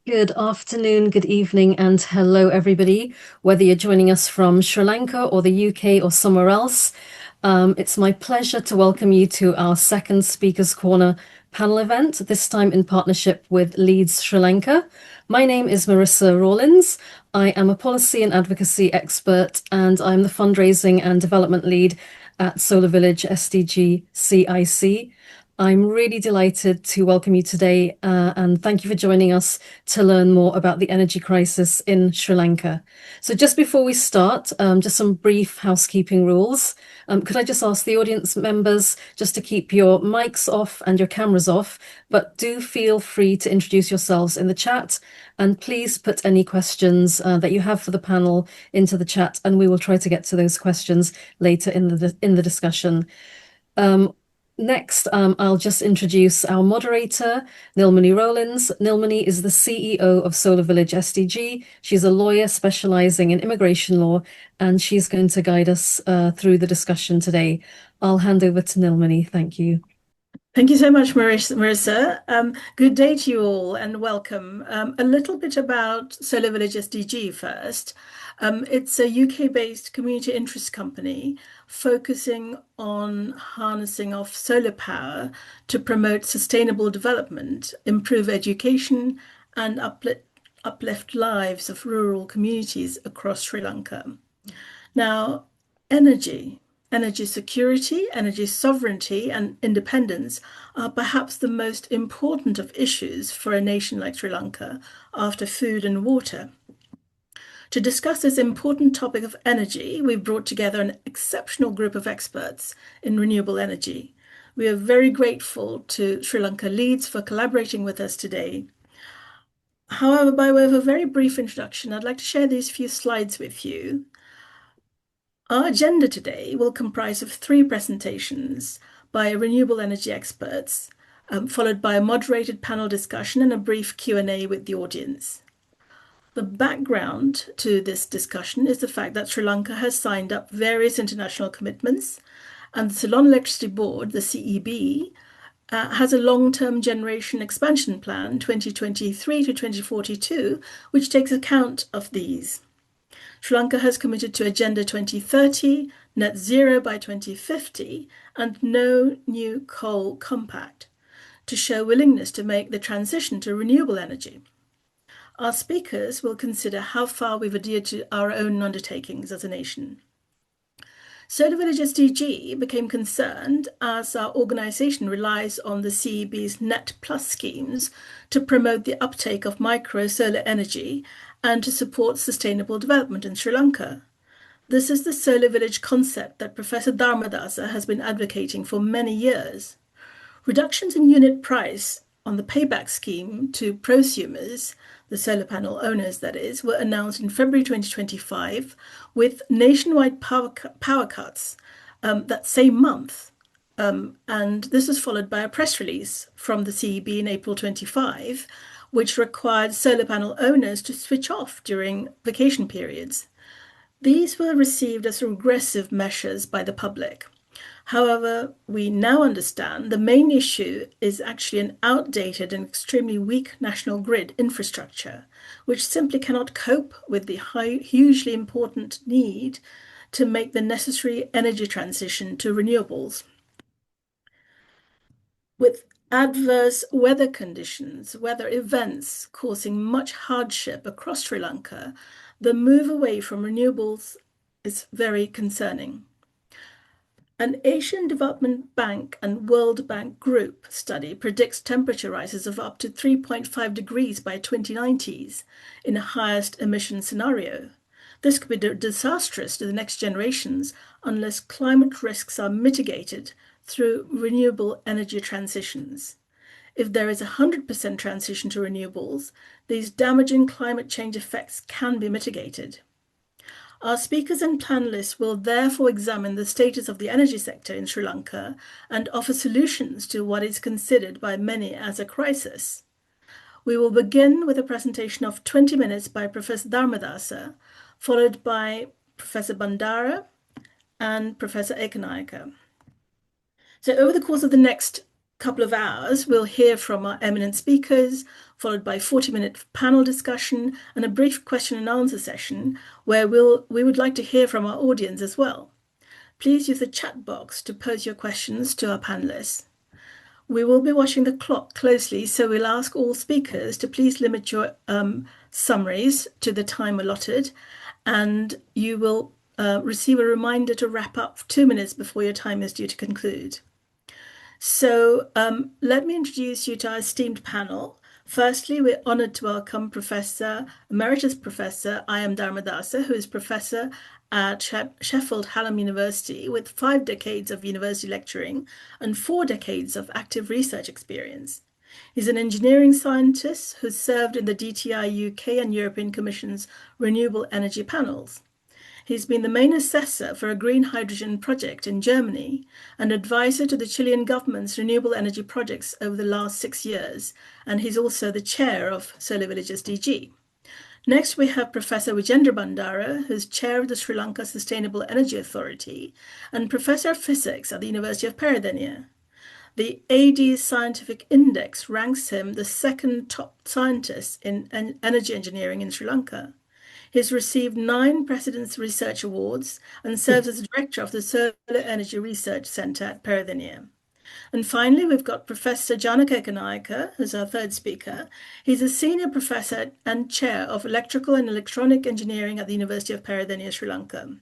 Good afternoon, good evening, and hello, everybody. Whether you're joining us from Sri Lanka or the UK or somewhere else, it's my pleasure to welcome you to our second Speakers Corner panel event, this time in partnership with Leeds Sri Lanka. My name is Marissa Rawlins. I am a policy and advocacy expert, and I'm the fundraising and development lead at Solar Village SDG CIC. I'm really delighted to welcome you today, and thank you for joining us to learn more about the energy crisis in Sri Lanka. So just before we start, just some brief housekeeping rules. Could I just ask the audience members just to keep your mics off and your cameras off, but do feel free to introduce yourselves in the chat, and please put any questions that you have for the panel into the chat, and we will try to get to those questions later in the discussion. Next, I'll just introduce our moderator, Nilmani Rowlands. Nilmani is the CEO of Solar Village SDG. She's a lawyer specializing in immigration law, and she's going to guide us through the discussion today. I'll hand over to Nilmani. Thank you. Thank you so much, Marissa. Good day to you all and welcome. A little bit about Solar Village SDG first. It's a UK-based community interest company focusing on harnessing of solar power to promote sustainable development, improve education, and uplift lives of rural communities across Sri Lanka. Now, energy security, energy sovereignty, and independence are perhaps the most important of issues for a nation like Sri Lanka after food and water. To discuss this important topic of energy, we've brought together an exceptional group of experts in renewable energy. We are very grateful to Sri Lanka Leeds for collaborating with us today. However, by way of a very brief introduction, I'd like to share these few slides with you. Our agenda today will comprise of 3 presentations by renewable energy experts, followed by a moderated panel discussion and a brief Q&A with the audience. The background to this discussion is the fact that Sri Lanka has signed up various international commitments, and the Ceylon Electricity Board, the CEB, has a long-term generation expansion plan 2023 to 2042, which takes account of these. Sri Lanka has committed to Agenda 2030, net zero by 2050, and no new coal compact to show willingness to make the transition to renewable energy. Our speakers will consider how far we've adhered to our own undertakings as a nation. Solar Village SDG became concerned as our organisation relies on the CEB's Net Plus schemes to promote the uptake of micro solar energy and to support sustainable development in Sri Lanka. This is the Solar Village concept that Professor Dharmadasa has been advocating for many years. Reductions in unit price on the payback scheme to prosumers, the solar panel owners that is, were announced in February 2025 with nationwide power cuts that same month. And this was followed by a press release from the CEB in April 25, which required solar panel owners to switch off during vacation periods. These were received as regressive measures by the public. However, we now understand the main issue is actually an outdated and extremely weak national grid infrastructure, which simply cannot cope with the hugely important need to make the necessary energy transition to renewables. With adverse weather conditions, weather events causing much hardship across Sri Lanka, the move away from renewables is very concerning. An Asian Development Bank and World Bank Group study predicts temperature rises of up to 3.5 degrees by 2090s in a highest emission scenario. This could be disastrous to the next generations unless climate risks are mitigated through renewable energy transitions. If there is a 100% transition to renewables, these damaging climate change effects can be mitigated. Our speakers and panelists will therefore examine the status of the energy sector in Sri Lanka and offer solutions to what is considered by many as a crisis. We will begin with a presentation of 20 minutes by Professor Dharmadasa, followed by Professor Bandara and Professor Ekanayaka. So over the course of the next couple of hours, we'll hear from our eminent speakers, followed by a 40-minute panel discussion and a brief question and answer session where we would like to hear from our audience as well. Please use the chat box to pose your questions to our panelists. We will be watching the clock closely, so we'll ask all speakers to please limit your summaries to the time allotted, and you will receive a reminder to wrap up 2 minutes before your time is due to conclude. So let me introduce you to our esteemed panel. Firstly, we're honored to welcome Emeritus Professor I.M. Dharmadasa, who is Professor at Sheffield Hallam University with 5 decades of university lecturing and 4 decades of active research experience. He's an engineering scientist who served in the DTI UK and European Commission's renewable energy panels. He's been the main assessor for a green hydrogen project in Germany and advisor to the Chilean government's renewable energy projects over the last 6 years, and he's also the chair of Solar Village SDG. Next, we have Professor Wijendra Bandara, who's chair of the Sri Lanka Sustainable Energy Authority and professor of physics at the University of Peradeniya. The AD Scientific Index ranks him the 2nd top scientist in energy engineering in Sri Lanka. He's received 9 President's Research Awards and serves as director of the Solar Energy Research Centre at Peradeniya. And finally, we've got Professor Janaka Ekanaika, who's our 3rd speaker. He's a senior professor and chair of electrical and electronic engineering at the University of Peradeniya, Sri Lanka.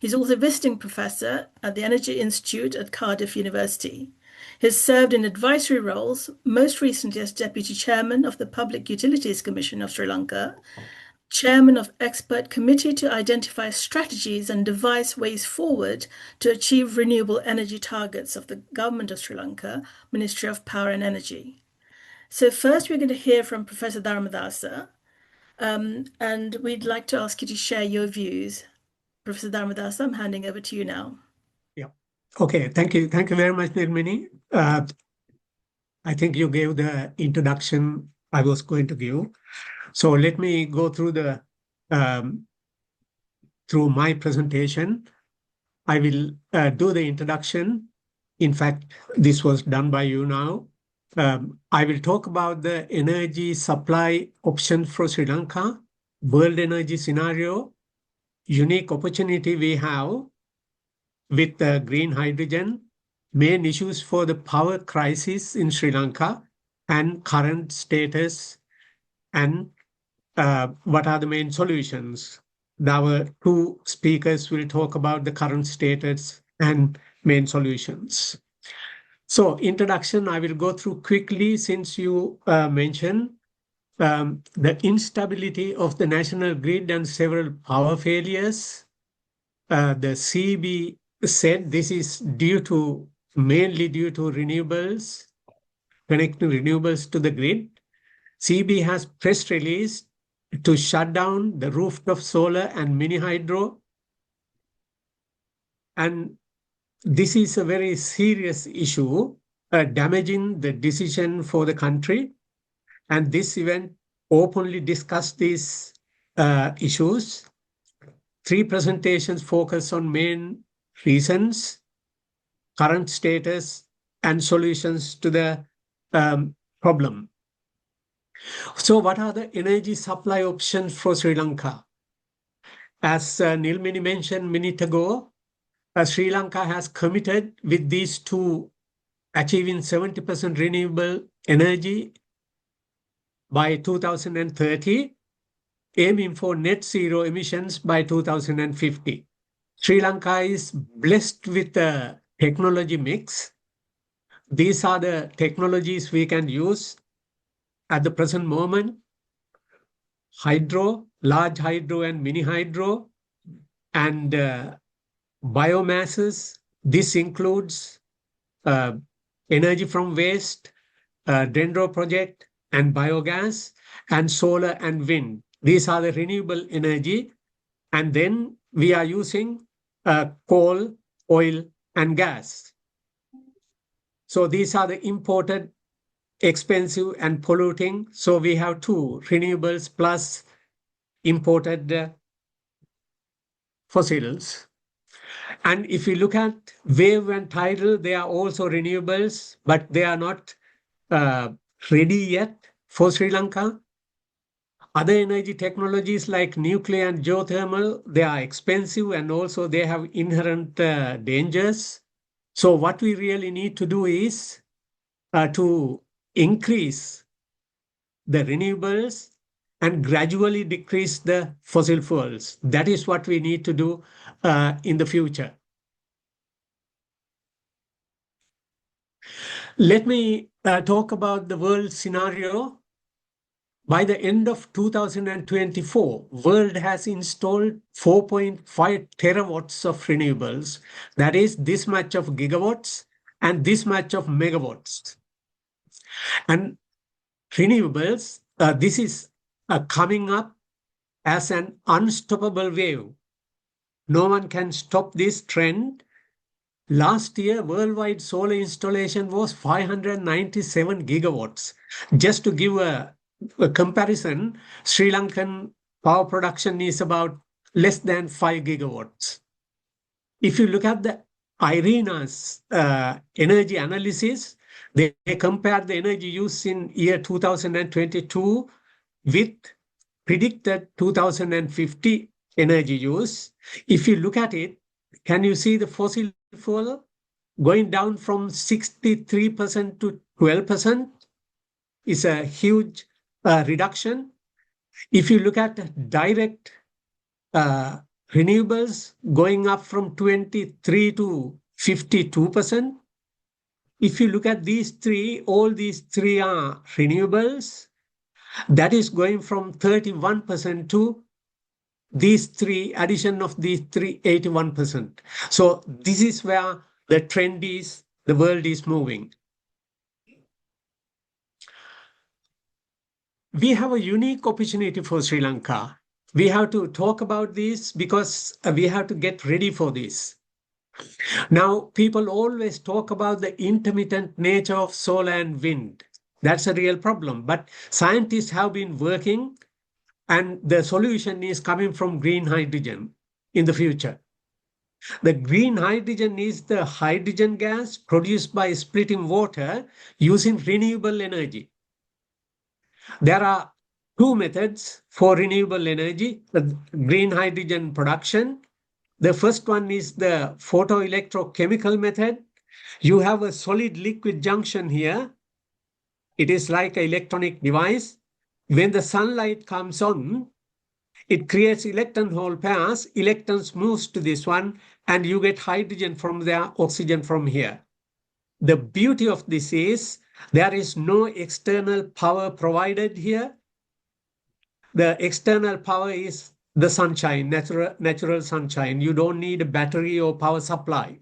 He's also a visiting professor at the Energy Institute at Cardiff University. He's served in advisory roles, most recently as Deputy Chairman of the Public Utilities Commission of Sri Lanka, Chairman of Expert Committee to identify strategies and devise ways forward to achieve renewable energy targets of the Government of Sri Lanka, Ministry of Power and Energy. So first we're going to hear from Professor Dharmadasa, and we'd like to ask you to share your views. Professor Dharmadasa, I'm handing over to you now. Yeah. Okay. Thank you. Thank you very much, Nirmini. I think you gave the introduction I was going to give. So let me go through through my presentation. I will do the introduction. In fact, this was done by you now. I will talk about the energy supply option for Sri Lanka, world energy scenario, unique opportunity we have with green hydrogen, main issues for the power crisis in Sri Lanka, and current status, and what are the main solutions. Our 2 speakers will talk about the current status and main solutions. So introduction, I will go through quickly since you mentioned the instability of the national grid and several power failures. The CB said this is mainly due to renewables, connecting renewables to the grid. CB has press released to shut down the rooftop solar and mini hydro. And this is a very serious issue, damaging the decision for the country. And this event openly discussed these issues. 3 presentations focus on main reasons, current status, and solutions to the problem. So what are the energy supply options for Sri Lanka? As Nilmini mentioned a minute ago, Sri Lanka has committed with these 2 achieving 70% renewable energy by 2030, aiming for net zero emissions by 2050. Sri Lanka is blessed with a technology mix. These are the technologies we can use at the present moment: hydro, large hydro and mini hydro, and biomasses. This includes energy from waste, Dendro project, and biogas, and solar and wind. These are the renewable energy. And then we are using coal, oil, and gas. So these are the imported, expensive, and polluting. So we have 2 renewables plus imported fossils. And if you look at wave and tidal, they are also renewables, but they are not ready yet for Sri Lanka. Other energy technologies like nuclear and geothermal, they are expensive and also they have inherent dangers. So what we really need to do is to increase the renewables and gradually decrease the fossil fuels. That is what we need to do in the future. Let me talk about the world scenario. By the end of 2024, world has installed 4.5 terawatts of renewables. That is this much of gigawatts and this much of megawatts. And renewables, this is coming up as an unstoppable wave. No one can stop this trend. Last year, worldwide solar installation was 597 gigawatts. Just to give a comparison, Sri Lankan power production is about less than 5 gigawatts. If you look at the IRENA's energy analysis, they compare the energy use in year 2022 with predicted 2050 energy use. If you look at it, can you see the fossil fuel going down from 63% to 12%? Is a huge reduction. If you look at direct renewables going up from 23 to 52%. If you look at these three, all these three are renewables. That is going from 31% to these three, addition of these three, 81%. So this is where the trend is, the world is moving. We have a unique opportunity for Sri Lanka. We have to talk about this because we have to get ready for this. Now, people always talk about the intermittent nature of solar and wind. That's a real problem. But scientists have been working, and the solution is coming from green hydrogen in the future. The green hydrogen is the hydrogen gas produced by splitting water using renewable energy. There are two methods for renewable energy, the green hydrogen production. The first one is the photoelectrochemical method. You have a solid liquid junction here. It is like an electronic device. When the sunlight comes on, it creates electron hole pairs. Electrons moves to this one, and you get hydrogen from there, oxygen from here. The beauty of this is there is no external power provided here. The external power is the sunshine, natural sunshine. You don't need a battery or power supply.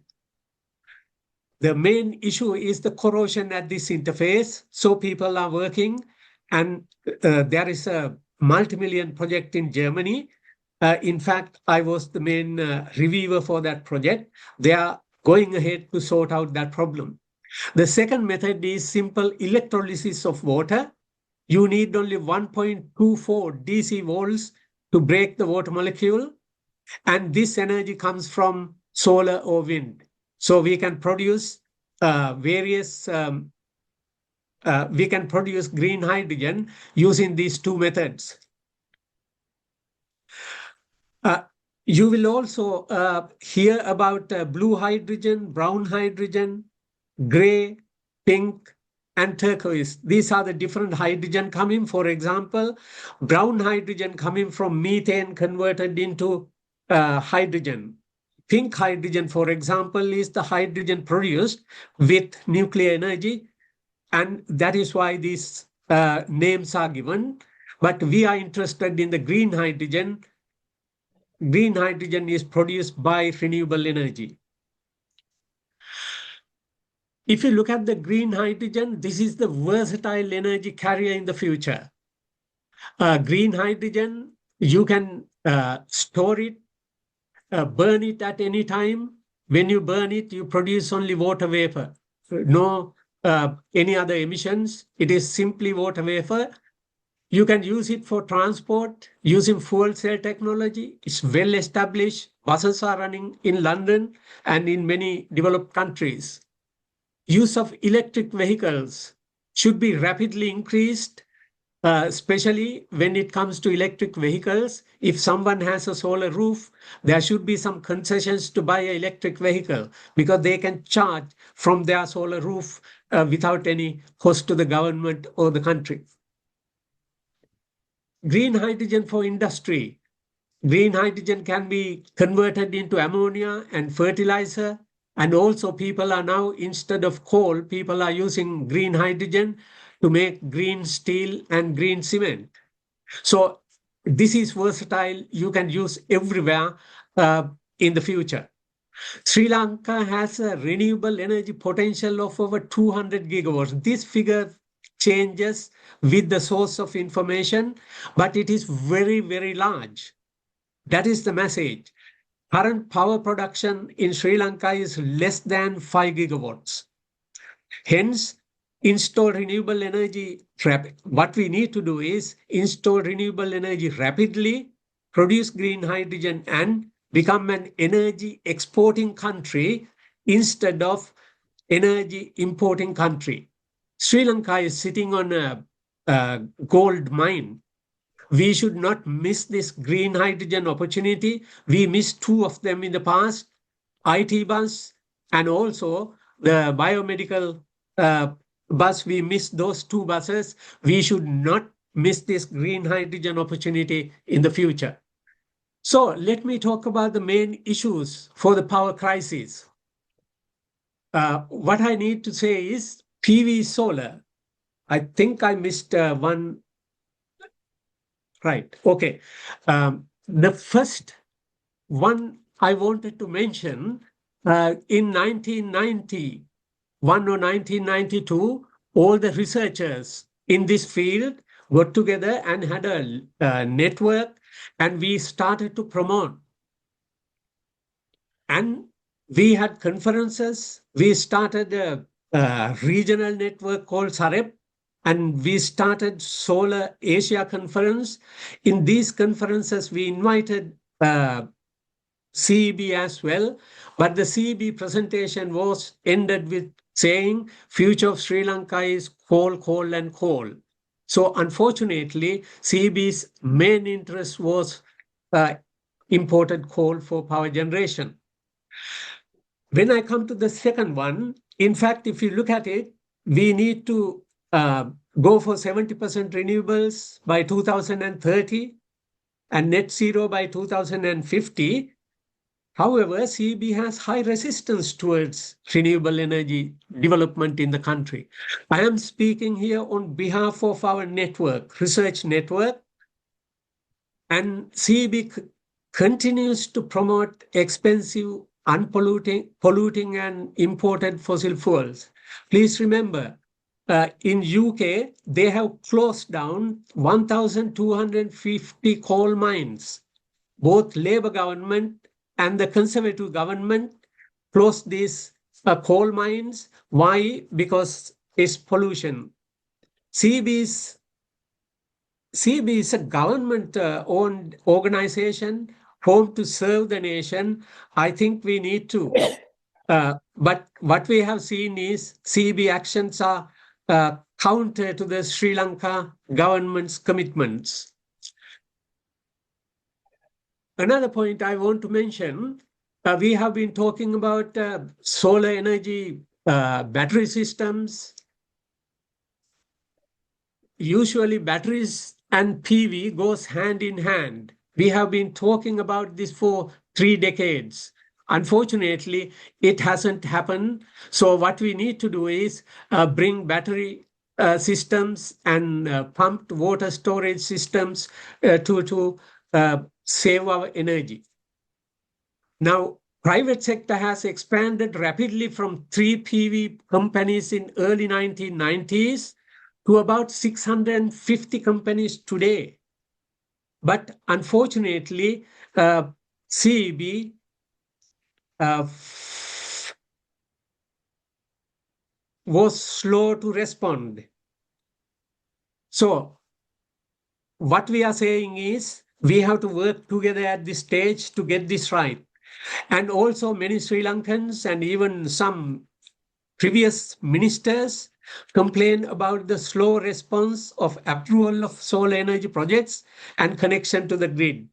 The main issue is the corrosion at this interface. So people are working, and there is a multi-million project in Germany. In fact, I was the main reviewer for that project. They are going ahead to sort out that problem. The second method is simple electrolysis of water. You need only 1.24 DC volts to break the water molecule. And this energy comes from solar or wind. So we can produce we can produce green hydrogen using these two methods. You will also hear about blue hydrogen, brown hydrogen, gray, pink, and turquoise. These are the different hydrogen coming. For example, brown hydrogen coming from methane converted into hydrogen. Pink hydrogen, for example, is the hydrogen produced with nuclear energy. And that is why these names are given. But we are interested in the green hydrogen. Green hydrogen is produced by renewable energy. If you look at the green hydrogen, this is the versatile energy carrier in the future. Green hydrogen, you can store it, burn it at any time. When you burn it, you produce only water vapor. No any other emissions. It is simply water vapor. You can use it for transport using fuel cell technology. It's well established. Buses are running in London and in many developed countries. Use of electric vehicles should be rapidly increased, especially when it comes to electric vehicles. If someone has a solar roof, there should be some concessions to buy an electric vehicle because they can charge from their solar roof without any cost to the government or the country. Green hydrogen for industry. Green hydrogen can be converted into ammonia and fertilizer. And also people are now, instead of coal, people are using green hydrogen to make green steel and green cement. So this is versatile. You can use everywhere in the future. Sri Lanka has a renewable energy potential of over 200 gigawatts. This figure changes with the source of information, but it is very, very large. That is the message. Current power production in Sri Lanka is less than 5 gigawatts. Hence, install renewable energy. What we need to do is install renewable energy rapidly, produce green hydrogen, and become an energy exporting country instead of energy importing country. Sri Lanka is sitting on a gold mine. We should not miss this green hydrogen opportunity. We missed two of them in the past, IT bus and also the biomedical bus. We missed those two buses. We should not miss this green hydrogen opportunity in the future. So let me talk about the main issues for the power crisis. What I need to say is PV solar. I think I missed one. Right. Okay. The first one I wanted to mention in 1991 or 1992, all the researchers in this field got together and had a network, and we started to promote. And we had conferences. We started a regional network called SAREP, and we started Solar Asia Conference. In these conferences, we invited CEB as well, but the CEB presentation was ended with saying future of Sri Lanka is coal, coal, and coal. So unfortunately, CEB's main interest was imported coal for power generation. When I come to the second one, in fact, if you look at it, we need to go for 70% renewables by 2030 and net zero by 2050. However, CEB has high resistance towards renewable energy development in the country. I am speaking here on behalf of our network, research network, and CEB continues to promote expensive, polluting and imported fossil fuels. Please remember, in UK, they have closed down 1,250 coal mines. Both Labour government and the Conservative government closed these coal mines. Why? Because it's pollution. CEB is a government-owned organization, home to serve the nation. I think we need to. But what we have seen is CEB actions are counter to the Sri Lanka government's commitments. Another point I want to mention, we have been talking about solar energy battery systems. Usually batteries and PV goes hand in hand. We have been talking about this for 3 decades. Unfortunately, it hasn't happened. So what we need to do is bring battery systems and pumped water storage systems to save our energy. Now, private sector has expanded rapidly from 3 PV companies in early 1990s to about 650 companies today. But unfortunately, CEB was slow to respond. So what we are saying is we have to work together at this stage to get this right. And also many Sri Lankans and even some previous ministers complain about the slow response of approval of solar energy projects and connection to the grid.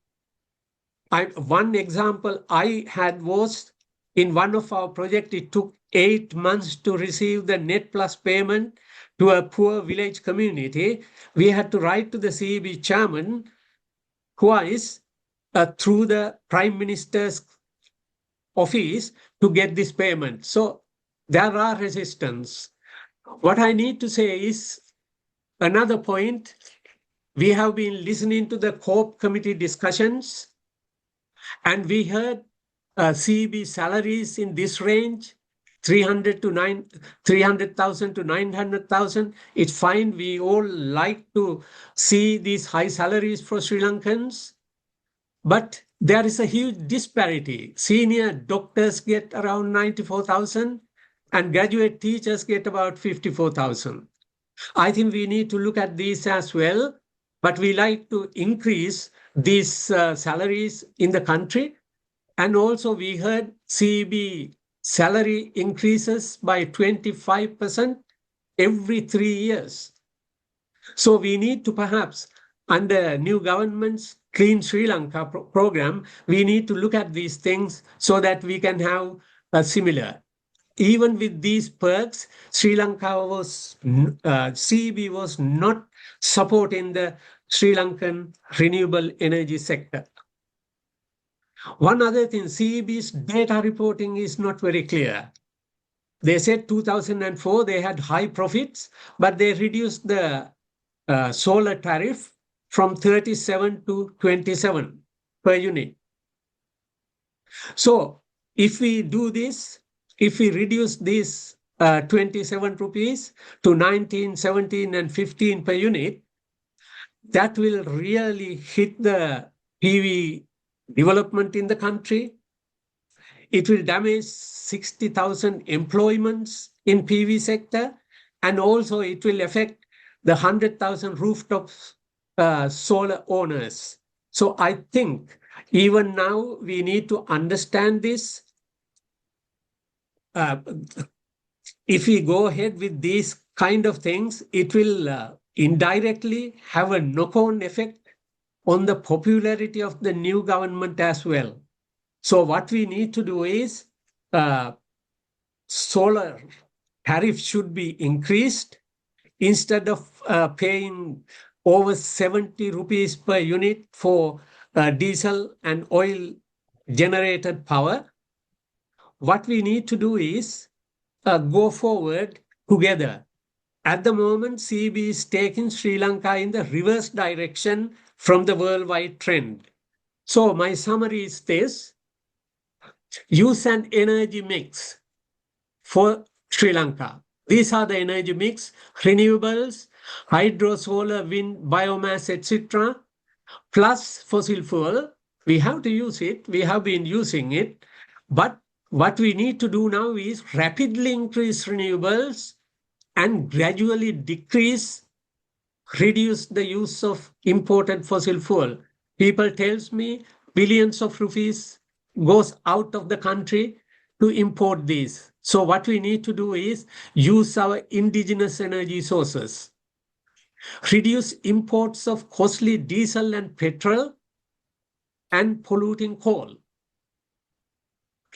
One example I had was in one of our projects, it took 8 months to receive the net plus payment to a poor village community. We had to write to the CEB chairman twice through the Prime Minister's office to get this payment. So there are resistance. What I need to say is another point. We have been listening to the COP committee discussions, and we heard CEB salaries in this range, 300,000 to 900,000. It's fine. We all like to see these high salaries for Sri Lankans, but there is a huge disparity. Senior doctors get around 94,000 and graduate teachers get about 54,000. I think we need to look at these as well, but we like to increase these salaries in the country. And also we heard CEB salary increases by 25% every 3 years. So we need to perhaps, under new government's Clean Sri Lanka program, we need to look at these things so that we can have a similar. Even with these perks, Sri Lanka was, CEB was not supporting the Sri Lankan renewable energy sector. One other thing, CEB's data reporting is not very clear. They said 2004 they had high profits, but they reduced the solar tariff from 37 to 27 per unit. So if we do this, if we reduce this 27 rupees to 19, 17 and 15 per unit, that will really hit the PV development in the country. It will damage 60,000 employments in PV sector, and also it will affect the 100,000 rooftop solar owners. So I think even now we need to understand this. If we go ahead with these kind of things, it will indirectly have a knock-on effect on the popularity of the new government as well. So what we need to do is solar tariff should be increased. Instead of paying over 70 rupees per unit for diesel and oil generated power, what we need to do is go forward together. At the moment, CEB is taking Sri Lanka in the reverse direction from the worldwide trend. So my summary is this: use an energy mix for Sri Lanka. These are the energy mix: renewables, hydro, solar, wind, biomass, etc., plus fossil fuel. We have to use it. We have been using it. But what we need to do now is rapidly increase renewables and gradually reduce the use of imported fossil fuel. People tells me billions of rupees goes out of the country to import these. So what we need to do is use our indigenous energy sources, reduce imports of costly diesel and petrol and polluting coal,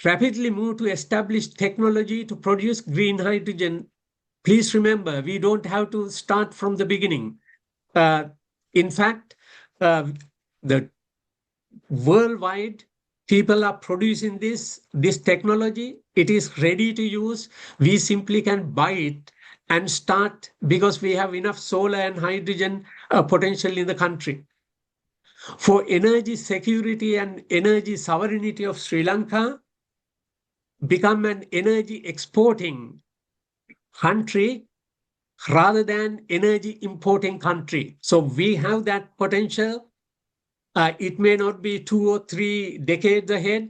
rapidly move to establish technology to produce green hydrogen. Please remember, we don't have to start from the beginning. In fact, the worldwide people are producing this technology. It is ready to use. We simply can buy it and start, because we have enough solar and hydrogen potential in the country. For energy security and energy sovereignty of Sri Lanka, become an energy exporting country rather than energy importing country. So we have that potential. It may not be 2 or 3 decades ahead.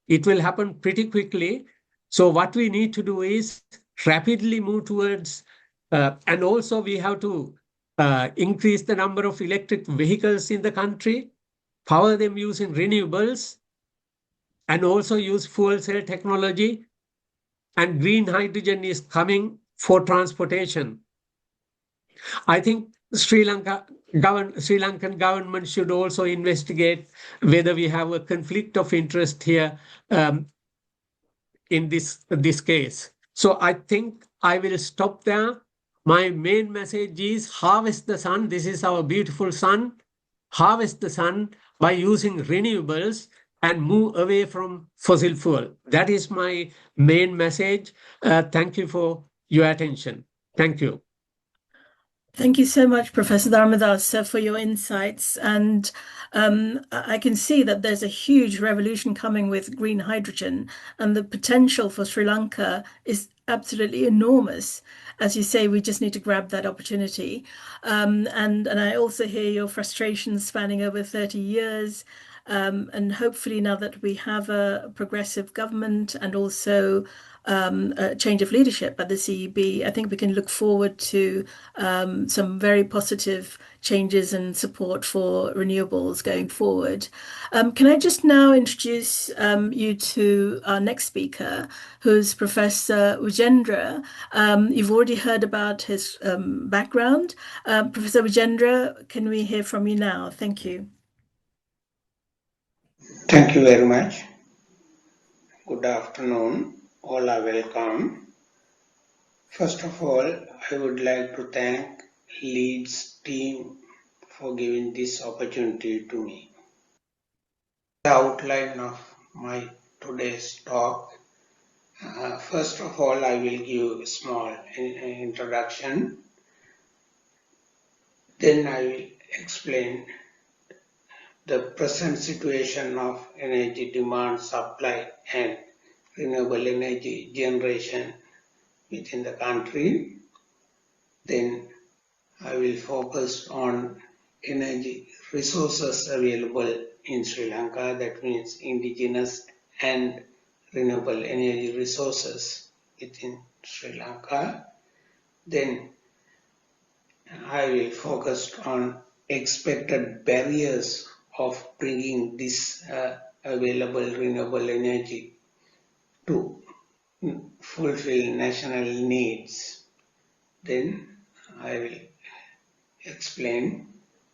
It will happen pretty quickly. So what we need to do is rapidly move towards, and also we have to increase the number of electric vehicles in the country, power them using renewables, and also use fuel cell technology. And green hydrogen is coming for transportation. I think Sri Lankan government should also investigate whether we have a conflict of interest here in this case. So I think I will stop there. My main message is harvest the sun. This is our beautiful sun. Harvest the sun by using renewables and move away from fossil fuel. That is my main message. Thank you for your attention. Thank you. Thank you so much, Professor Dharmadas, for your insights. And I can see that there's a huge revolution coming with green hydrogen, and the potential for Sri Lanka is absolutely enormous. As you say, we just need to grab that opportunity. And I also hear your frustrations spanning over 30 years. And hopefully now that we have a progressive government and also a change of leadership at the CEB, I think we can look forward to some very positive changes and support for renewables going forward. Can I just now introduce you to our next speaker, who's Professor Ujendra. You've already heard about his background. Professor Ujendra, can we hear from you now? Thank you. Thank you very much. Good afternoon. All are welcome. First of all, I would like to thank Leeds team for giving this opportunity to me. The outline of my today's talk. First of all, I will give a small introduction. Then I will explain the present situation of energy demand, supply and renewable energy generation within the country. Then I will focus on energy resources available in Sri Lanka, that means indigenous and renewable energy resources within Sri Lanka. Then I will focus on expected barriers of bringing this available renewable energy to fulfill national needs. Then I will explain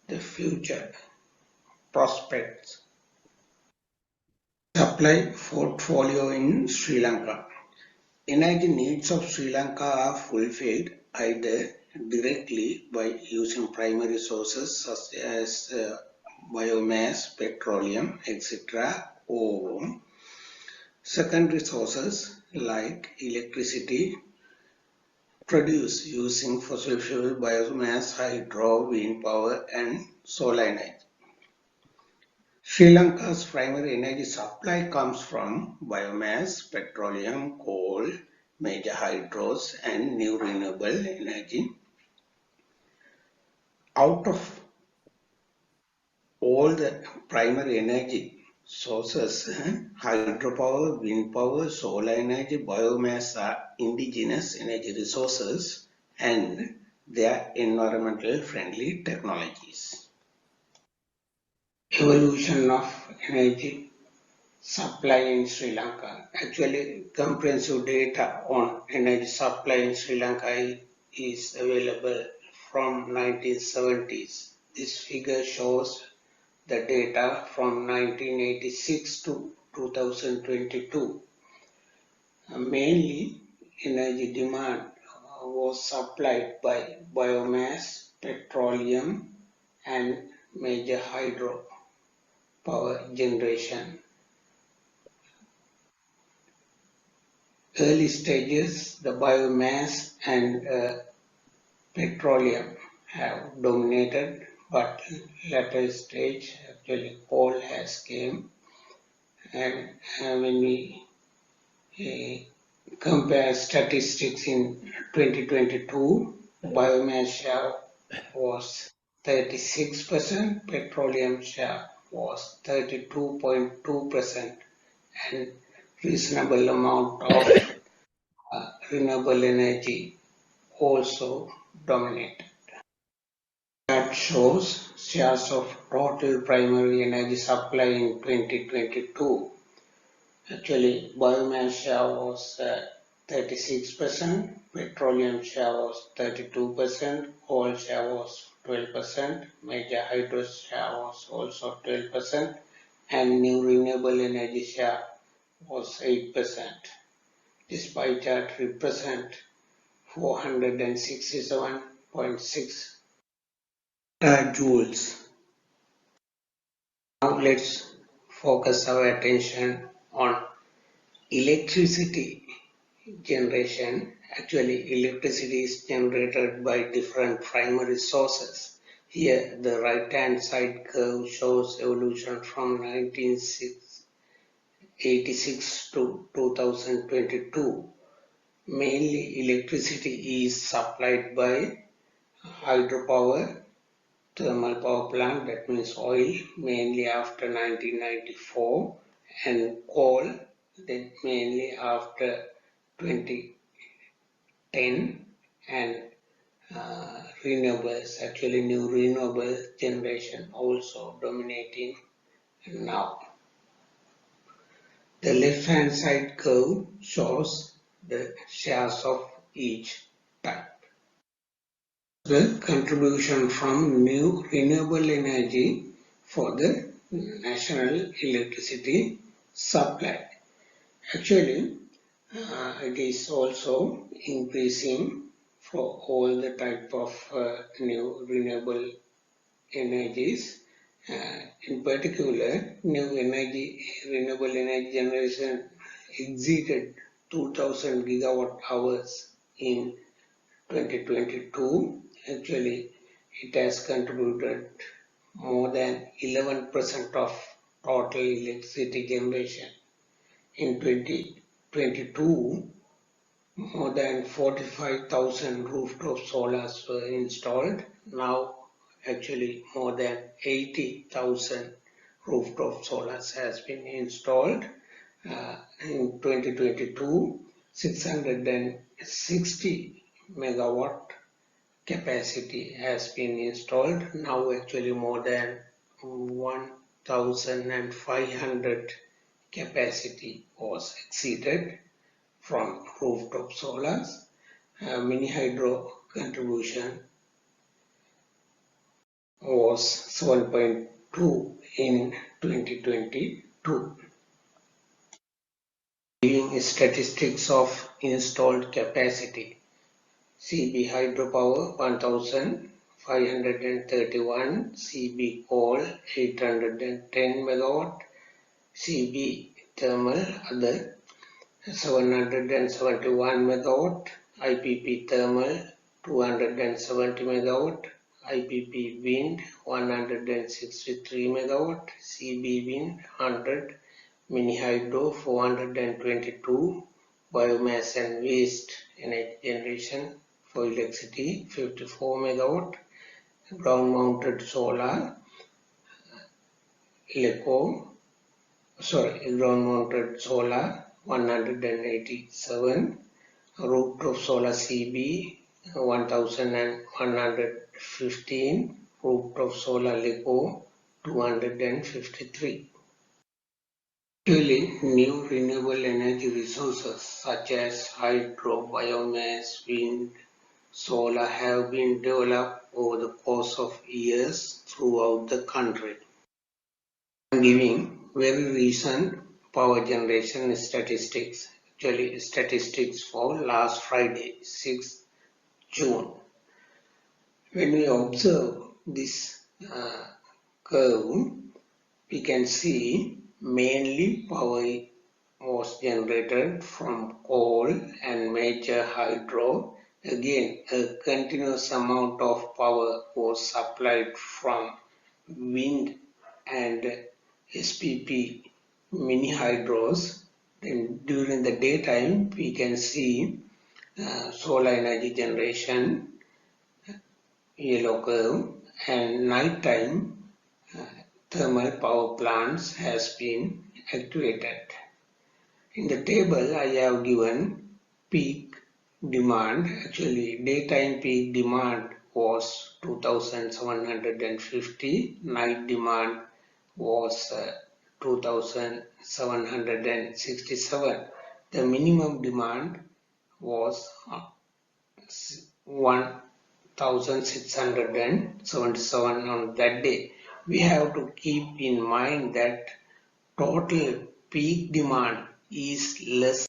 the future prospects. Supply portfolio in Sri Lanka. Energy needs of Sri Lanka are fulfilled either directly by using primary sources such as biomass, petroleum, etc., or secondary sources like electricity produced using fossil fuel, biomass, hydro, wind power, and solar energy. Sri Lanka's primary energy supply comes from biomass, petroleum, coal, major hydros, and new renewable energy. Out of all the primary energy sources, hydropower, wind power, solar energy, biomass are indigenous energy resources and they are environmental friendly technologies. Evolution of energy supply in Sri Lanka. Actually, comprehensive data on energy supply in Sri Lanka is available from 1970s. This figure shows the data from 1986 to 2022. Mainly, energy demand was supplied by biomass, petroleum, and major hydro power generation. Early stages, the biomass and petroleum have dominated, but later stage, actually coal has came. And when we compare statistics in 2022, biomass share was 36%, petroleum share was 32.2%, and reasonable amount of renewable energy also dominated. shows shares of total primary energy supply in 2022. Actually, biomass share was 36%, petroleum share was 32%, coal share was 12%, major hydro share was also 12%, and new renewable energy share was 8%. This pie chart represents 467.6 joules. Now let's focus our attention on electricity generation. Actually, electricity is generated by different primary sources. Here, the right-hand side curve shows evolution from 1986 to 2022. Mainly, electricity is supplied by hydropower, thermal power plant, that means oil, mainly after 1994, and coal, then mainly after 2010, and renewables, actually new renewable generation also dominating now. The left-hand side curve shows the shares of each type. The contribution from new renewable energy for the national electricity supply. Actually, it is also increasing for all the type of new renewable energies. In particular, renewable energy generation exceeded 2000 gigawatt hours in 2022. Actually, it has contributed more than 11% of total electricity generation. In 2022, more than 45,000 rooftop solars were installed. Now, actually, more than 80,000 rooftop solars has been installed. In 2022, 660 megawatt capacity has been installed. Now actually more than 1,500 capacity was exceeded from rooftop solars. Mini hydro contribution was 7.2 in 2022. Giving statistics of installed capacity. CB hydropower 1531, CB coal 810 megawatt, CB thermal other 771 megawatt, IPP thermal 270 megawatt, IPP wind 163 megawatt, CB wind 100, mini hydro 422, biomass and waste energy generation for electricity 54 megawatt, ground mounted solar ground mounted solar 187, rooftop solar CB 1115, rooftop solar LECO 253. Actually, new renewable energy resources such as hydro, biomass, wind, solar have been developed over the course of years throughout the country. I am giving very recent power generation statistics, actually statistics for last Friday, 6th June. When we observe this curve, we can see mainly power was generated from coal and major hydro. Again, a continuous amount of power was supplied from wind and SPP mini hydros. Then during the daytime, we can see solar energy generation, yellow curve, and nighttime thermal power plants has been activated. In the table, I have given peak demand. Actually, daytime peak demand was 2,750, night demand was 2,767. The minimum demand was 1,677 on that day. We have to keep in mind that total peak demand is less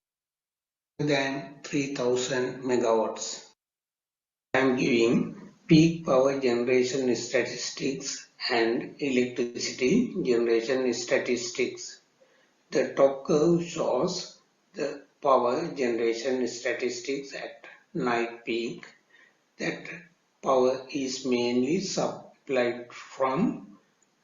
than 3,000 megawatts. I am giving peak power generation statistics and electricity generation statistics. The top curve shows the power generation statistics at night peak. That power is mainly supplied from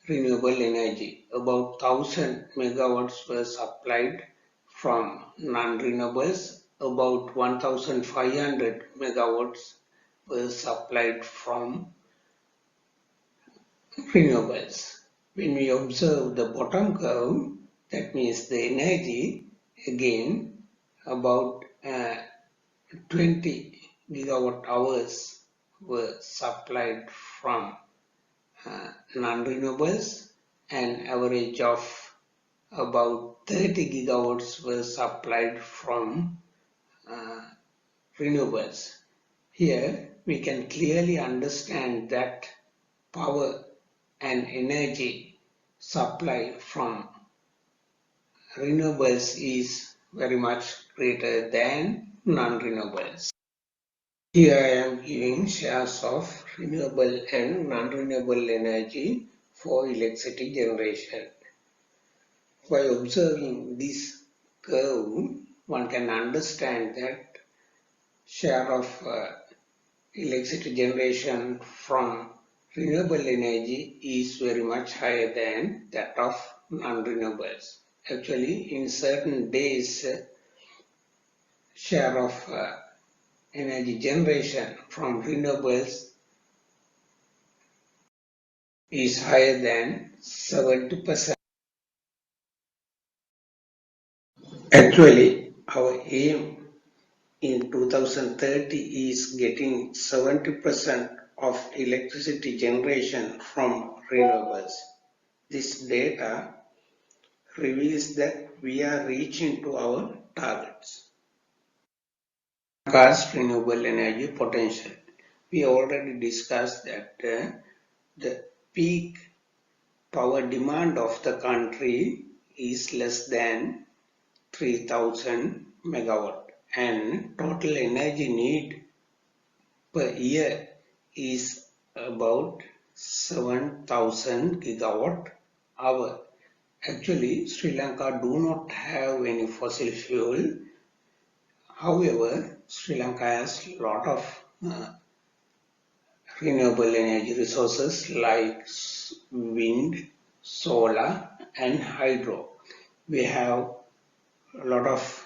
renewable energy. About 1,000 megawatts were supplied from non-renewables. About 1,500 megawatts were supplied from renewables. When we observe the bottom curve, that means the energy, again about 20 gigawatt hours were supplied from non-renewables, an average of about 30 gigawatts were supplied from renewables. Here we can clearly understand that power and energy supply from renewables is very much greater than non-renewables. Here I am giving shares of renewable and non-renewable energy for electricity generation. By observing this curve, one can understand that share of electricity generation from renewable energy is very much higher than that of non-renewables. Actually, in certain days, share of energy generation from renewables is higher than 70%. Actually, our aim in 2030 is getting 70% of electricity generation from renewables. This data reveals that we are reaching to our targets. Sri Lanka's renewable energy potential. We already discussed that the peak power demand of the country is less than 3,000 megawatt and total energy need per year is about 7,000 gigawatt hour. Actually, Sri Lanka do not have any fossil fuel. However, Sri Lanka has a lot of renewable energy resources like wind, solar and hydro. We have a lot of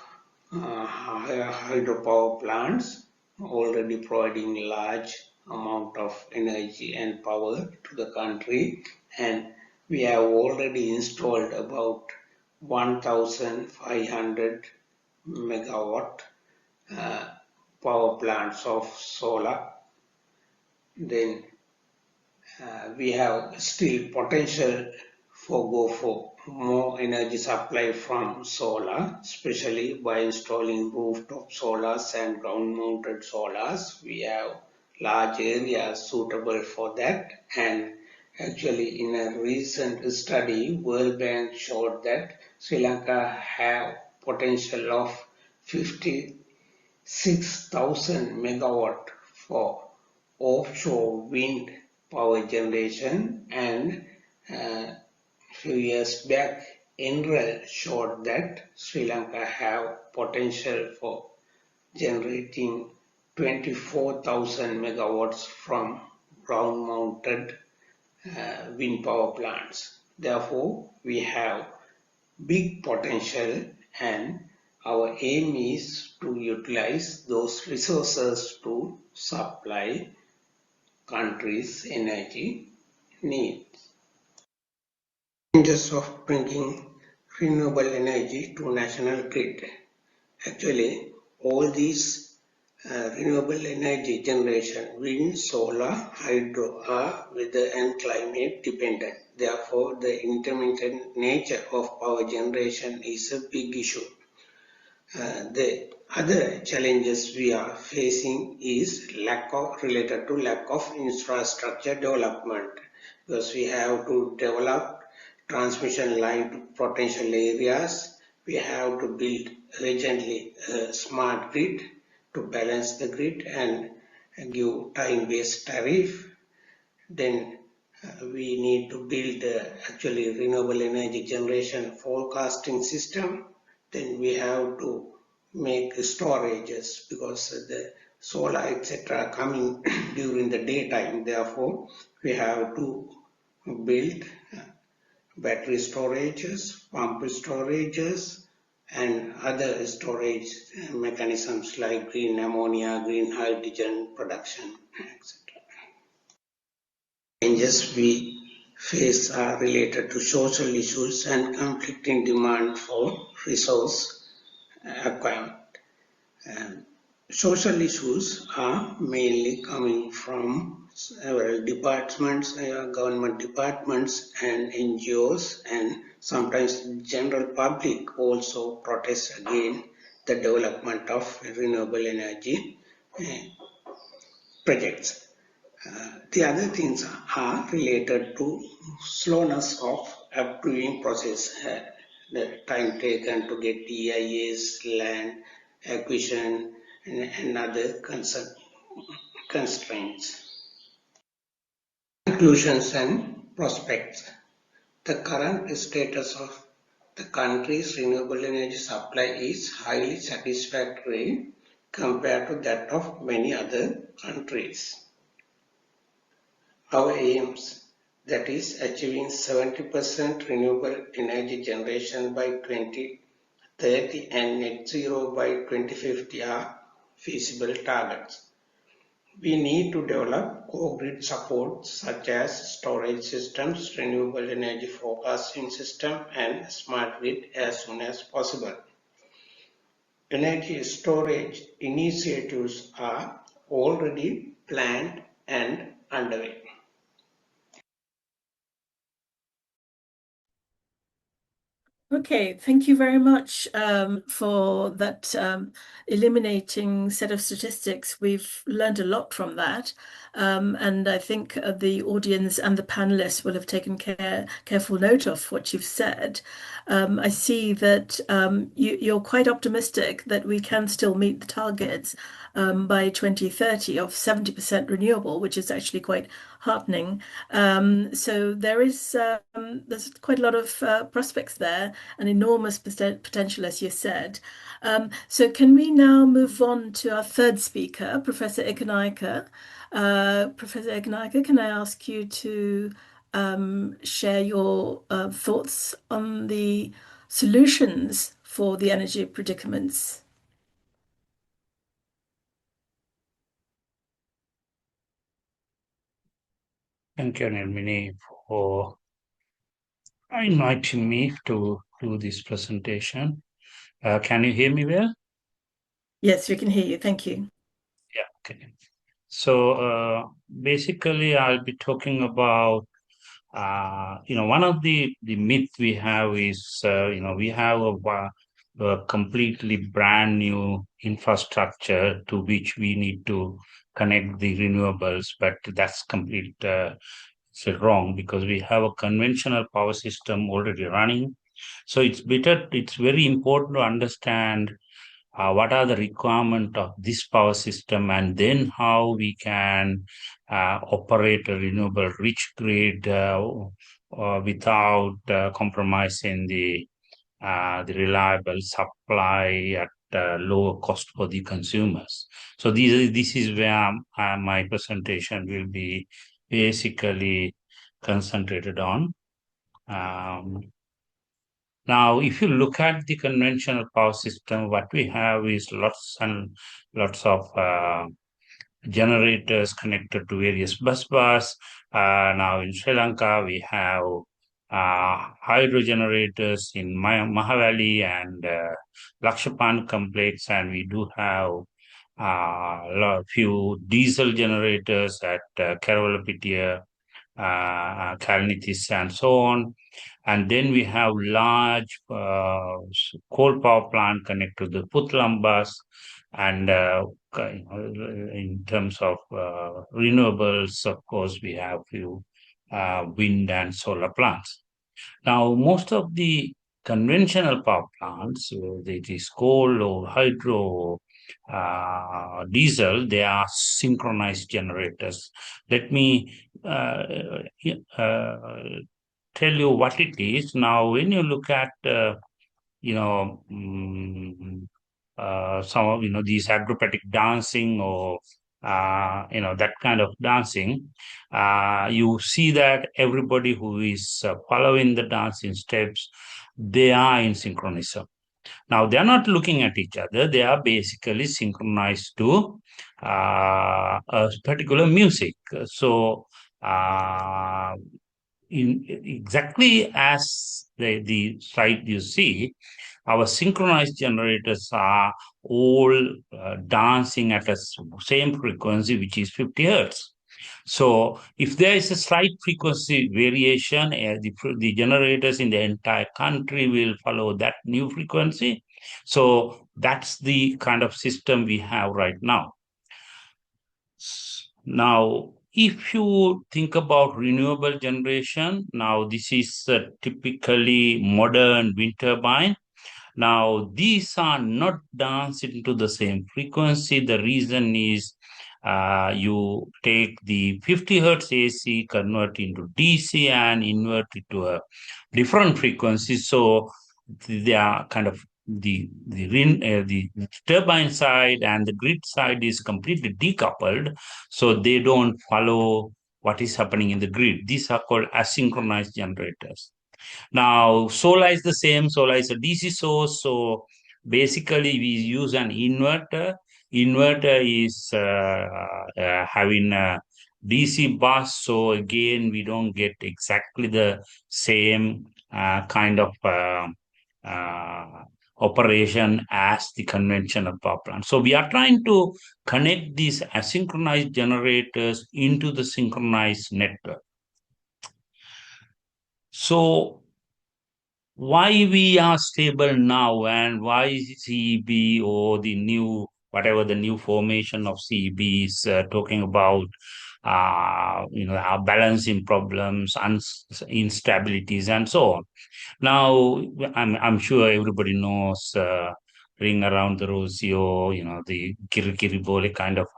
hydropower plants already providing large amount of energy and power to the country, and we have already installed about 1,500 megawatt power plants of solar. Then we have still potential for more energy supply from solar, especially by installing rooftop solars and ground-mounted solars. We have large areas suitable for that, and actually in a recent study, World Bank showed that Sri Lanka have potential of 56,000 megawatt for offshore wind power generation, and few years back NREL showed that Sri Lanka have potential for generating 24,000 megawatts from ground mounted wind power plants. Therefore, we have big potential, and our aim is to utilize those resources to supply countries' energy needs. Challenges of bringing renewable energy to national grid. Actually, all these renewable energy generation, wind, solar, hydro, are weather and climate dependent. Therefore, the intermittent nature of power generation is a big issue. The other challenges we are facing is related to lack of infrastructure development, because we have to develop transmission line to potential areas. We have to build urgently a smart grid to balance the grid and give time-based tariff. Then we need to build actually renewable energy generation forecasting system. Then we have to make storages, because the solar etc. are coming during the daytime. Therefore, we have to build battery storages, pump storages, and other storage mechanisms like green ammonia, green hydrogen production, etc. Challenges we face are related to social issues and conflicting demand for resource acquirement. Social issues are mainly coming from several departments, government departments and NGOs, and sometimes general public also protest against the development of renewable energy projects. The other things are related to slowness of approving process, the time taken to get EIAs, land acquisition, and other constraints. Conclusions and prospects. The current status of the country's renewable energy supply is highly satisfactory compared to that of many other countries. Our aims, that is achieving 70% renewable energy generation by 2030 and net zero by 2050, are feasible targets. We need to develop core grid support such as storage systems, renewable energy forecasting system, and smart grid as soon as possible. Energy storage initiatives are already planned and underway. Okay, thank you very much for that illuminating set of statistics. We've learned a lot from that. And I think the audience and the panelists will have taken careful note of what you've said. I see that you're quite optimistic that we can still meet the targets by 2030 of 70% renewable, which is actually quite heartening. So there's quite a lot of prospects there, an enormous potential, as you said. So can we now move on to our third speaker, Professor Economica? Professor Economica, can I ask you to share your thoughts on the solutions for the energy predicaments? Thank you, Nirmini, for inviting me to do this presentation. Can you hear me well? Yes, we can hear you. Thank you. Yeah, okay. So basically, I'll be talking about, one of the myth we have is, we have a completely brand new infrastructure to which we need to connect the renewables, but that's complete. So wrong, because we have a conventional power system already running. So it's very important to understand what are the requirements of this power system, and then how we can operate a renewable rich grid without compromising the reliable supply at lower cost for the consumers. So this is where my presentation will be basically concentrated on. Now, if you look at the conventional power system, what we have is lots and lots of generators connected to various bus bars. Now in Sri Lanka, we have hydro generators in Mahavali and Lakshapan complex, and we do have a few diesel generators at Keravalapitia, Kalnithis, and so on. And then we have large coal power plant connected to the Putlambas, and in terms of renewables, of course, we have few wind and solar plants. Now, most of the conventional power plants, whether it is coal or hydro or diesel, they are synchronized generators. Let me tell you what it is. Now, when you look at you know, some of, these acrobatic dancing or, that kind of dancing, you see that everybody who is following the dancing steps, they are in synchronism. Now, they are not looking at each other. They are basically synchronized to a particular music. So, exactly as the slide you see, our synchronized generators are all dancing at a same frequency, which is 50 hertz. So if there is a slight frequency variation, the generators in the entire country will follow that new frequency. So that's the kind of system we have right now. Now, if you think about renewable generation, now this is typically modern wind turbine. Now, these are not danced into the same frequency. The reason is you take the 50 hertz AC, convert into DC, and invert it to a different frequency. So they are kind of the turbine side and the grid side is completely decoupled, so they don't follow what is happening in the grid. These are called asynchronous generators. Now, solar is the same. Solar is a DC source. So basically, we use an inverter. Inverter is having a DC bus. So again, we don't get exactly the same kind of uh, operation as the conventional power plant. So we are trying to connect these asynchronous generators into the synchronized network. So why we are stable now and why CEB or the new, whatever the new formation of CEB is talking about, our balancing problems, instabilities, and so on. Now, I'm sure everybody knows Ring Around the Rosie or, the Kirikiri kind of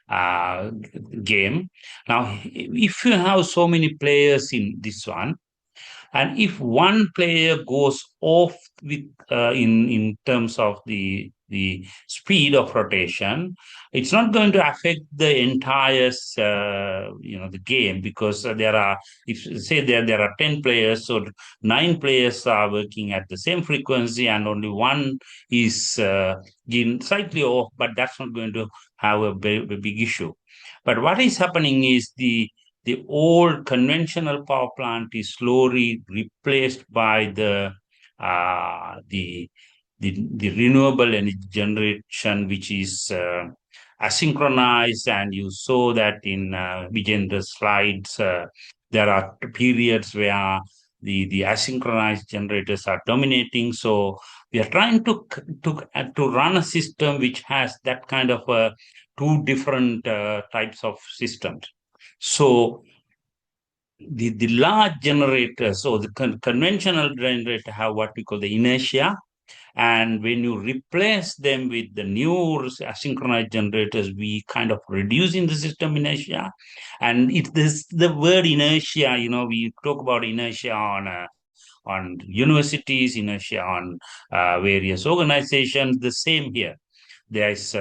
uh, game. Now, if you have so many players in this one, and if one player goes off with in terms of the speed of rotation, it's not going to affect the entire the game, because there are, if say there are 10 players, so 9 players are working at the same frequency and only one is slightly off, but that's not going to have a big issue. But what is happening is the old conventional power plant is slowly replaced by the renewable energy generation, which is asynchronized. And you saw that in Vijendra's slides. There are periods where the asynchronized generators are dominating. So we are trying to run a system which has that kind of two different types of systems. So the large generators, so the conventional generator have what we call the inertia, and when you replace them with the new asynchronous generators, we kind of reducing the system inertia. And it this the word inertia, we talk about inertia on universities, inertia on various organizations. The same here. There is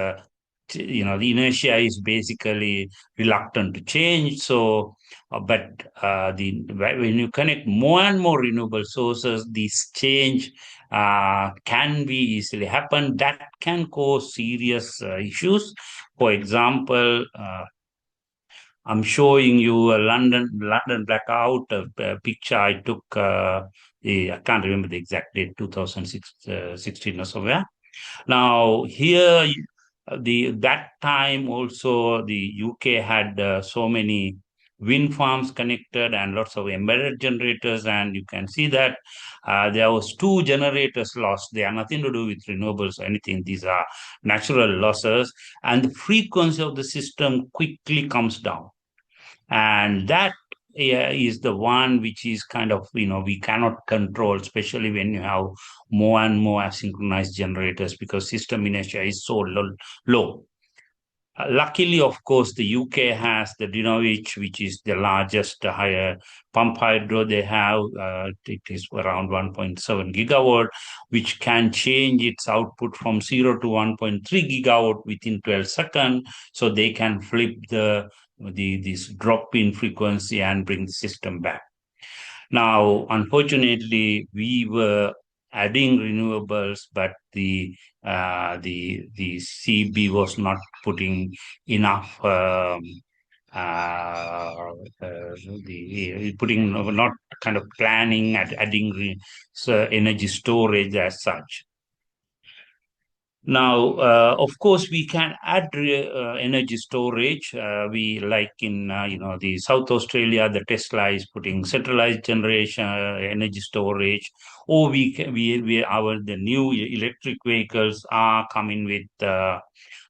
the inertia is basically reluctant to change. So, but when you connect more and more renewable sources, this change can be easily happen. That can cause serious issues. For example, I'm showing you a London blackout picture I took. I can't remember the exact date, 2016 or somewhere. Now here that time also the UK had so many wind farms connected and lots of embedded generators, and you can see that there was two generators lost. They are nothing to do with renewables or anything. These are natural losses, and the frequency of the system quickly comes down, and that is the one which is kind of, we cannot control, especially when you have more and more asynchronous generators, because system inertia is so low. Luckily, of course, the UK has the Dinovich, which is the largest higher pump hydro they have. It is around 1.7 gigawatt, which can change its output from 0 to 1.3 gigawatt within 12 seconds. So they can flip this drop in frequency and bring the system back. Now, unfortunately, we were adding renewables, but the CB was not putting enough putting not kind of planning at adding energy storage as such. Now, of course, we can add energy storage. We like in the South Australia, the Tesla is putting centralized generation energy storage. Or the new electric vehicles are coming with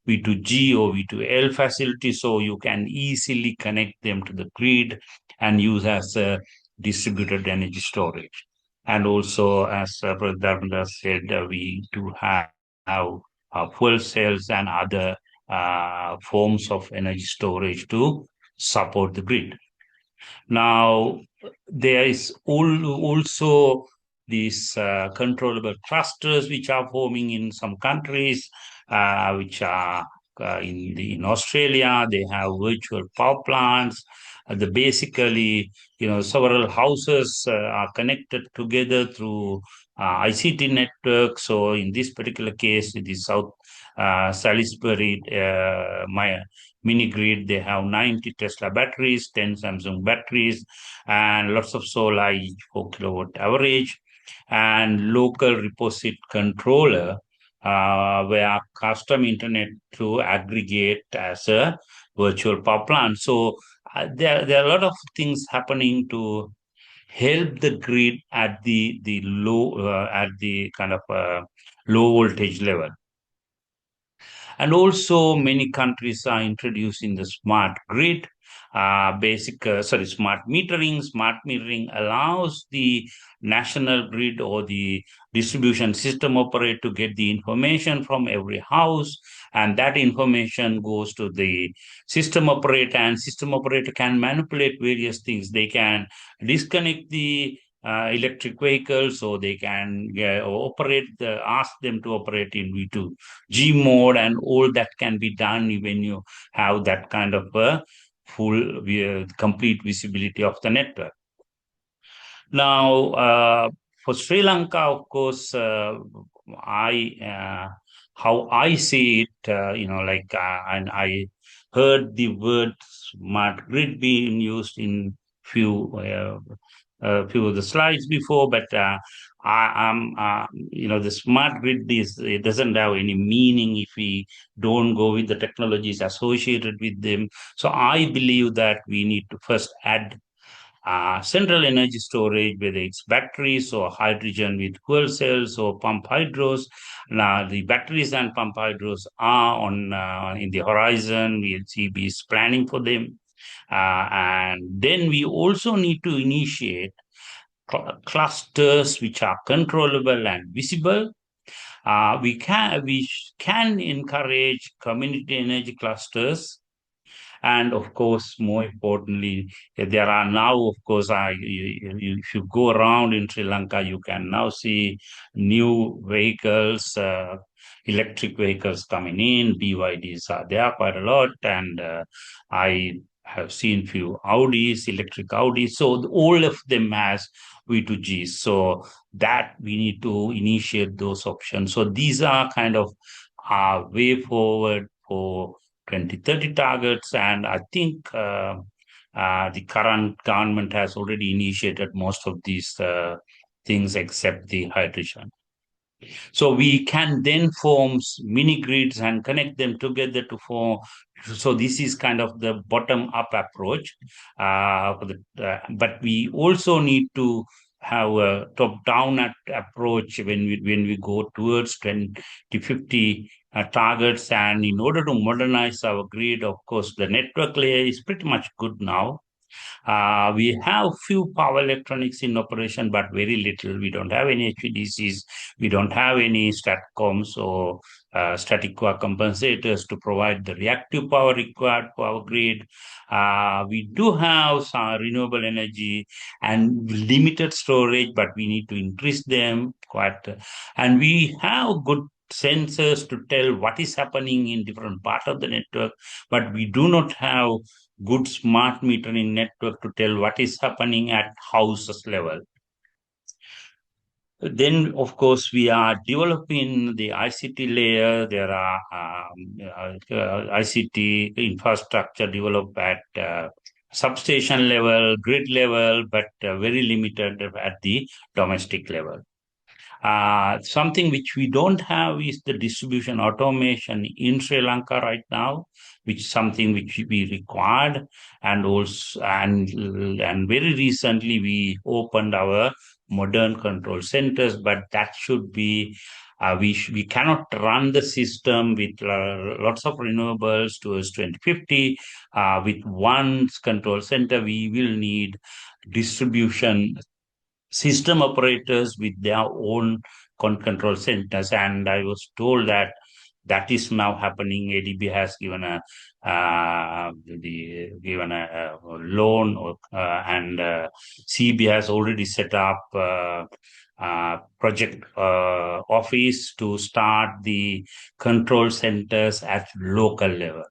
V2G or V2L facility, so you can easily connect them to the grid and use as a distributed energy storage. And also, as Brother Dharmendra said, we do have fuel cells and other forms of energy storage to support the grid. Now, there is also these controllable clusters which are forming in some countries, which are in Australia. They have virtual power plants. Basically, several houses are connected together through ICT network. So in this particular case, it is South Salisbury, my mini grid. They have 90 Tesla batteries, 10 Samsung batteries, and lots of solar, each 4 kilowatt average, and local reposite controller, where custom internet to aggregate as a virtual power plant. So there are a lot of things happening to help the grid at the low at the kind of low voltage level. And also, many countries are introducing the smart grid, smart metering. Smart metering allows the national grid or the distribution system operator to get the information from every house, and that information goes to the system operator, and system operator can manipulate various things. They can disconnect the electric vehicles, so they can ask them to operate in V2G mode, and all that can be done when you have that kind of full, complete visibility of the network. Now, for Sri Lanka, of course, how I see it, and I heard the word smart grid being used in few of the slides before, but the smart grid it doesn't have any meaning if we don't go with the technologies associated with them. So I believe that we need to first add central energy storage, whether it's batteries or hydrogen with fuel cells or pump hydros. Now, the batteries and pump hydros are in the horizon. VLCB is planning for them. And then we also need to initiate clusters which are controllable and visible. We can encourage community energy clusters. And of course, more importantly, there are now, of course, if you go around in Sri Lanka, you can now see new vehicles, electric vehicles coming in. BYDs are there quite a lot, and I have seen few Audis, electric Audis. So all of them has V2G. So that we need to initiate those options. So these are kind of our way forward for 2030 targets, and I think the current government has already initiated most of these things except the hydrogen. So we can then form mini grids and connect them together to form. So this is kind of the bottom-up approach. But we also need to have a top-down approach when we go towards 2050 targets. And in order to modernize our grid, of course, the network layer is pretty much good now. We have few power electronics in operation, but very little. We don't have any HVDCs. We don't have any STATCOMs or static power compensators to provide the reactive power required for our grid. We do have some renewable energy and limited storage, but we need to increase them quite. And we have good sensors to tell what is happening in different parts of the network, but we do not have good smart metering network to tell what is happening at houses level. Then, of course, we are developing the ICT layer. There are ICT infrastructure developed at substation level, grid level, but very limited at the domestic level. Something which we don't have is the distribution automation in Sri Lanka right now, which is something which we required, and also and very recently we opened our modern control centers, but that should be we cannot run the system with lots of renewables towards 2050 with one control center. We will need distribution system operators with their own control centers. And I was told that that is now happening. ADB has given a loan, and CB has already set up project office to start the control centers at local level.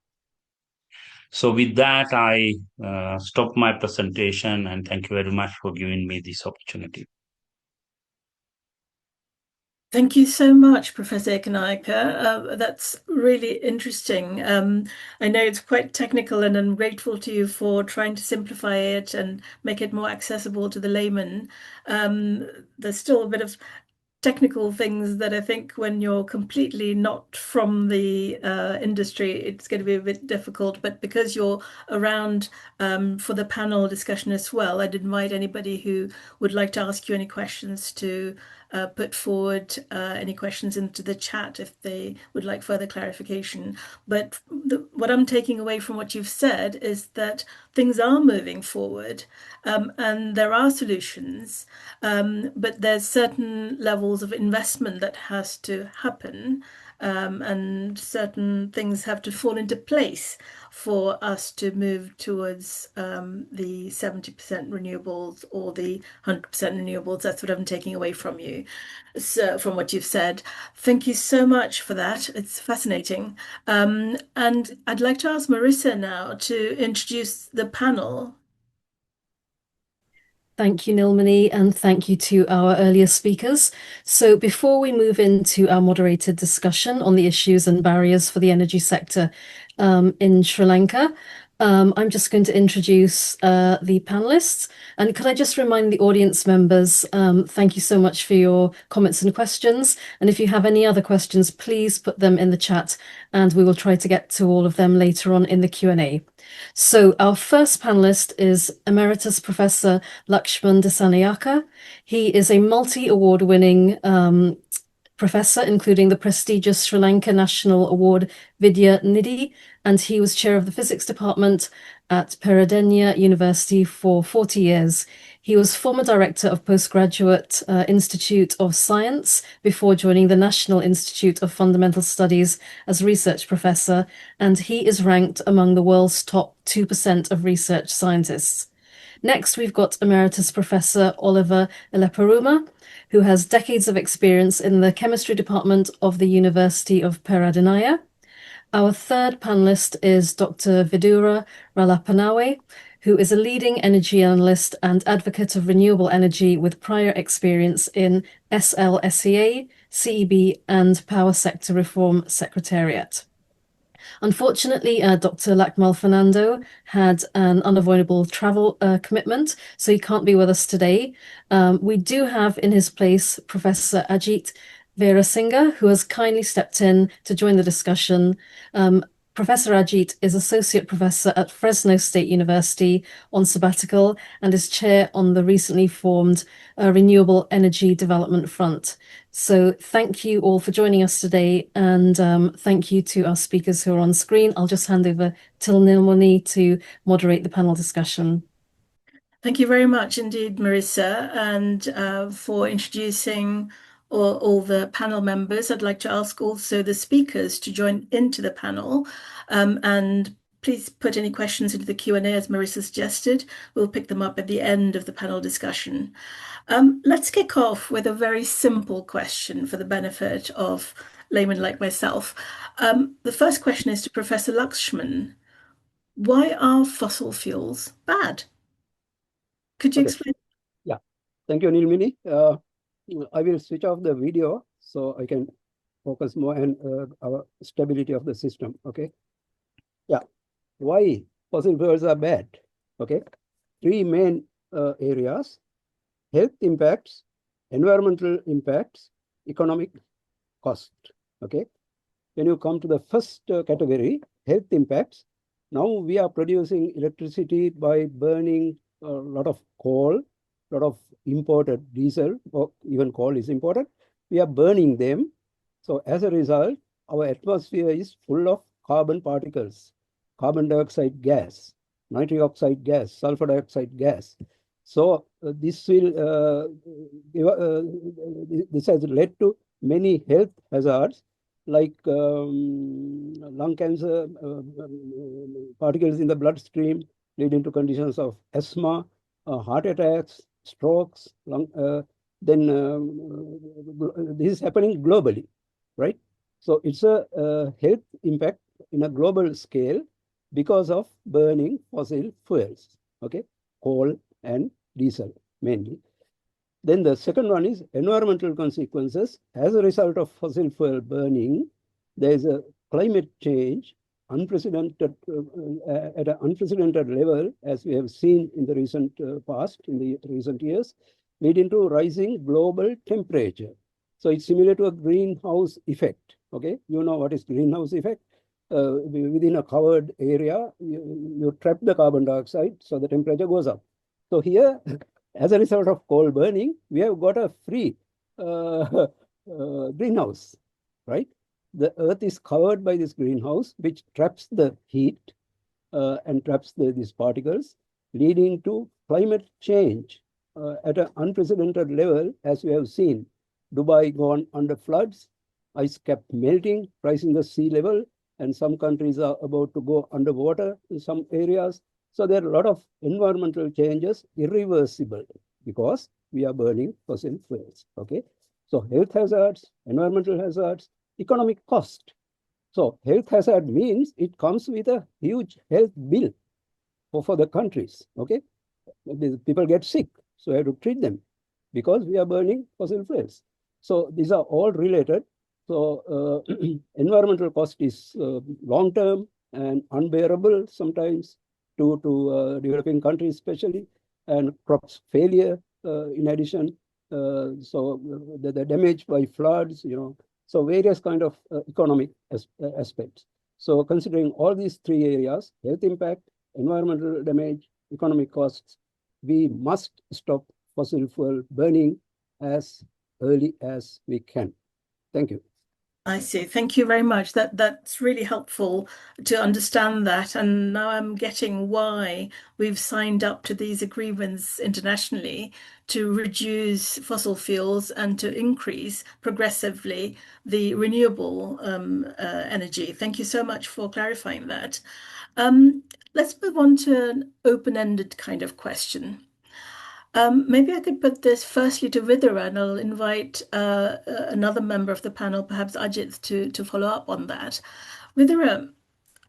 So with that, I stop my presentation, and thank you very much for giving me this opportunity. Thank you so much, Professor Ekanaika. That's really interesting. I know it's quite technical, and I'm grateful to you for trying to simplify it and make it more accessible to the layman. There's still a bit of technical things that I think when you're completely not from the industry, it's going to be a bit difficult. But because you're around for the panel discussion as well, I'd invite anybody who would like to ask you any questions to put forward any questions into the chat if they would like further clarification. But what I'm taking away from what you've said is that things are moving forward, and there are solutions, but there's certain levels of investment that has to happen, and certain things have to fall into place for us to move towards the 70% renewables or the 100% renewables. That's what I'm taking away from you, so from what you've said. Thank you so much for that. It's fascinating. And I'd like to ask Marissa now to introduce the panel. Thank you, Nilmani, and thank you to our earlier speakers. So before we move into our moderated discussion on the issues and barriers for the energy sector in Sri Lanka, I'm just going to introduce the panelists. And could I just remind the audience members, thank you so much for your comments and questions. And if you have any other questions, please put them in the chat and we will try to get to all of them later on in the Q&A. So our first panelist is Emeritus Professor Lakshman Desanayaka. He is a multi-award winning professor, including the prestigious Sri Lanka National Award Vidya Nidhi, and he was chair of the physics department at Peradeniya University for 40 years. He was former director of Postgraduate Institute of Science before joining the National Institute of Fundamental Studies as research professor, and he is ranked among the world's top 2% of research scientists. Next, we've got Emeritus Professor Oliver Eleperuma, who has decades of experience in the chemistry department of the University of Peradeniya. Our third panelist is Dr. Vidura Ralapanawe, who is a leading energy analyst and advocate of renewable energy with prior experience in SLSEA, CEB, and Power Sector Reform Secretariat. Unfortunately, Dr. Lakmal Fernando had an unavoidable travel commitment, so he can't be with us today. We do have in his place Professor Ajit Vera Singer, who has kindly stepped in to join the discussion. Professor Ajit is Associate Professor at Fresno State University on sabbatical and is chair on the recently formed Renewable Energy Development Front. So thank you all for joining us today, and thank you to our speakers who are on screen. I'll just hand over to Nilmoni to moderate the panel discussion. Thank you very much indeed, Marissa, and for introducing all the panel members. I'd like to ask also the speakers to join into the panel, and please put any questions into the Q&A as Marissa suggested. We'll pick them up at the end of the panel discussion. Let's kick off with a very simple question for the benefit of laymen like myself. The first question is to Professor Lakshman. Why are fossil fuels bad? Could you explain? Yeah, thank you, Nilmini. I will switch off the video so I can focus more on our stability of the system. Okay. Yeah. Why fossil fuels are bad? Okay. Three main areas: health impacts, environmental impacts, economic cost. Okay. When you come to the first category, health impacts, now we are producing electricity by burning a lot of coal, a lot of imported diesel, or even coal is imported. We are burning them. So as a result, our atmosphere is full of carbon particles, carbon dioxide gas, nitric oxide gas, sulfur dioxide gas. So this will this has led to many health hazards like lung cancer, particles in the bloodstream leading to conditions of asthma, heart attacks, strokes. Then this is happening globally, right? So it's a health impact in a global scale because of burning fossil fuels, okay? Coal and diesel mainly. Then the second one is environmental consequences. As a result of fossil fuel burning, there is a climate change unprecedented at an unprecedented level, as we have seen in the recent past, in the recent years, leading to rising global temperature. So it's similar to a greenhouse effect. Okay, you know what is greenhouse effect? Within a covered area, you trap the carbon dioxide, so the temperature goes up. So here, as a result of coal burning, we have got a free greenhouse, right? The earth is covered by this greenhouse, which traps the heat and traps these particles, leading to climate change at an unprecedented level, as we have seen. Dubai gone under floods, ice cap melting, rising the sea level, and some countries are about to go underwater in some areas. So there are a lot of environmental changes, irreversible, because we are burning fossil fuels, okay? So health hazards, environmental hazards, economic cost. So health hazard means it comes with a huge health bill for the countries, okay? People get sick, so I have to treat them because we are burning fossil fuels. So these are all related. So environmental cost is long-term and unbearable sometimes to developing countries especially, and crops failure in addition. So the damage by floods, you know, so various kind of economic aspects. So considering all these three areas, health impact, environmental damage, economic costs, we must stop fossil fuel burning as early as we can. Thank you. I see. Thank you very much. That's really helpful to understand that. And now I'm getting why we've signed up to these agreements internationally to reduce fossil fuels and to increase progressively the renewable energy. Thank you so much for clarifying that. Let's move on to an open-ended kind of question. Maybe I could put this firstly to Vidura, and I'll invite another member of the panel, perhaps Ajit, to follow up on that. Vidura,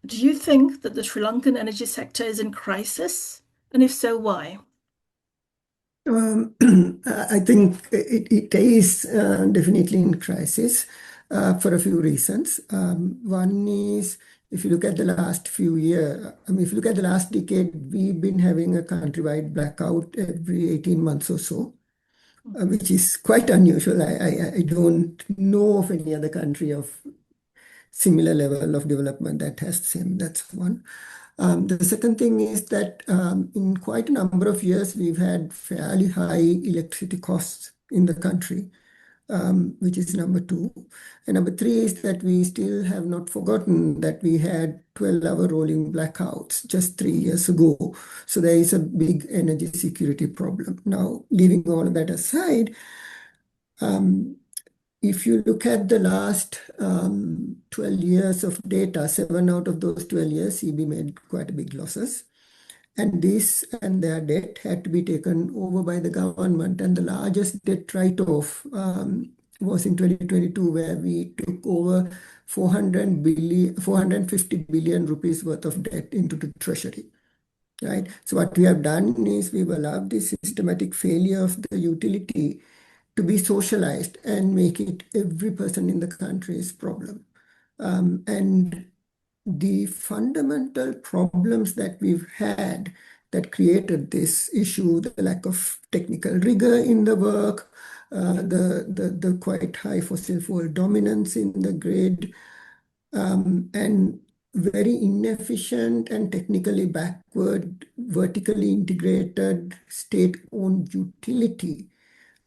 do you think that the Sri Lankan energy sector is in crisis? And if so, why? I think it is definitely in crisis for a few reasons. One is, if you look at the last few years, if you look at the last decade, we've been having a countrywide blackout every 18 months or so. which is quite unusual. I don't know of any other country of similar level of development that has the same. That's one. The second thing is that in quite a number of years, we've had fairly high electricity costs in the country, which is number two. And number three is that we still have not forgotten that we had 12-hour rolling blackouts just 3 years ago. So there is a big energy security problem. Now, leaving all of that aside, if you look at the last 12 years of data, 7 out of those 12 years, CB made quite big losses. And this and their debt had to be taken over by the government. And the largest debt write-off was in 2022, where we took over 450 billion rupees worth of debt into the treasury. Right. So what we have done is we've allowed the systematic failure of the utility to be socialized and make it every person in the country's problem. And the fundamental problems that we've had that created this issue, the lack of technical rigor in the work, the quite high fossil fuel dominance in the grid, and very inefficient and technically backward, vertically integrated state-owned utility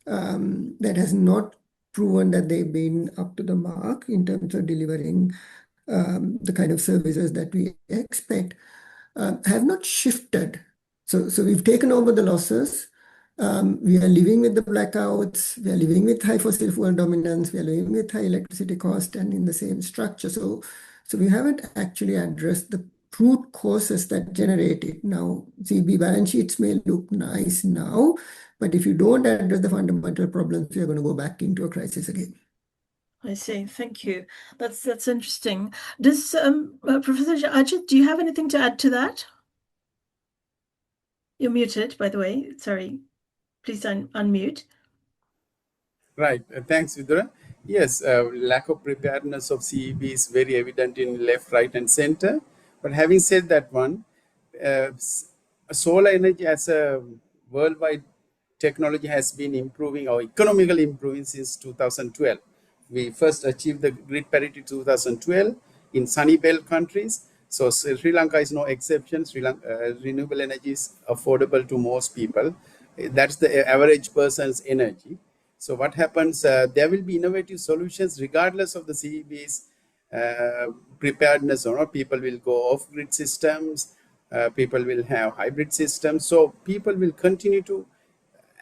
that has not proven that they've been up to the mark in terms of delivering the kind of services that we expect, have not shifted. So we've taken over the losses. We are living with the blackouts. We are living with high fossil fuel dominance. We are living with high electricity cost and in the same structure. So we haven't actually addressed the root causes that generate it. Now, CB balance sheets may look nice now, but if you don't address the fundamental problems, we are going to go back into a crisis again. I see. Thank you. That's interesting. Does Professor Ajit, do you have anything to add to that? You're muted, by the way. Sorry. Please unmute. Right. Thanks, Vidura. Yes, lack of preparedness of CEB is very evident in left, right, and center. But having said that one, solar energy as a worldwide technology has been improving or economically improving since 2012. We first achieved the grid parity 2012 in sunny belt countries. So Sri Lanka is no exception. Sri Lanka, renewable energy is affordable to most people. That's the average person's energy. So what happens, there will be innovative solutions regardless of the CEB's preparedness or not. People will go off-grid systems, people will have hybrid systems. So people will continue to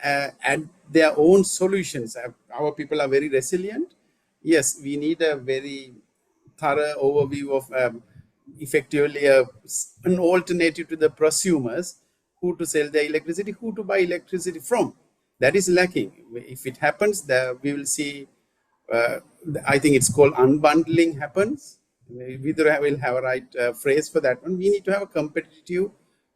add their own solutions. Our people are very resilient. Yes, we need a very thorough overview of effectively an alternative to the prosumers, who to sell their electricity, who to buy electricity from. That is lacking. If it happens, we will see, I think it's called unbundling happens. Vidura will have a right phrase for that one. We need to have a competitive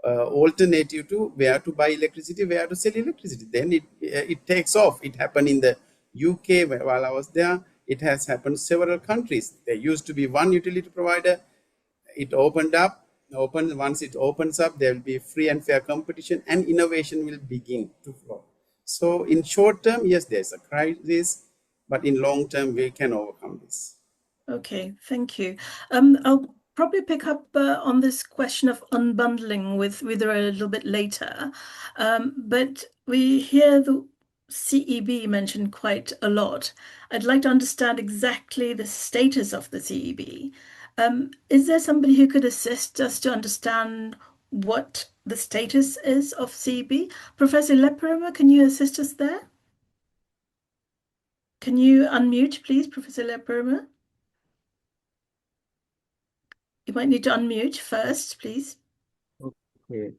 alternative to where to buy electricity, where to sell electricity. Then it takes off. It happened in the UK while I was there. It has happened several countries. There used to be one utility provider. It opened up. Once it opens up, there will be free and fair competition, and innovation will begin to flow. So in short term, yes, there's a crisis, but in long term, we can overcome this. Okay, thank you. I'll probably pick up on this question of unbundling with her a little bit later. But we hear the CEB mentioned quite a lot. I'd like to understand exactly the status of the CEB. Is there somebody who could assist us to understand what the status is of CEB? Professor Leperuma, can you assist us there? Can you unmute, please, Professor Leperuma? You might need to unmute first, please. Okay.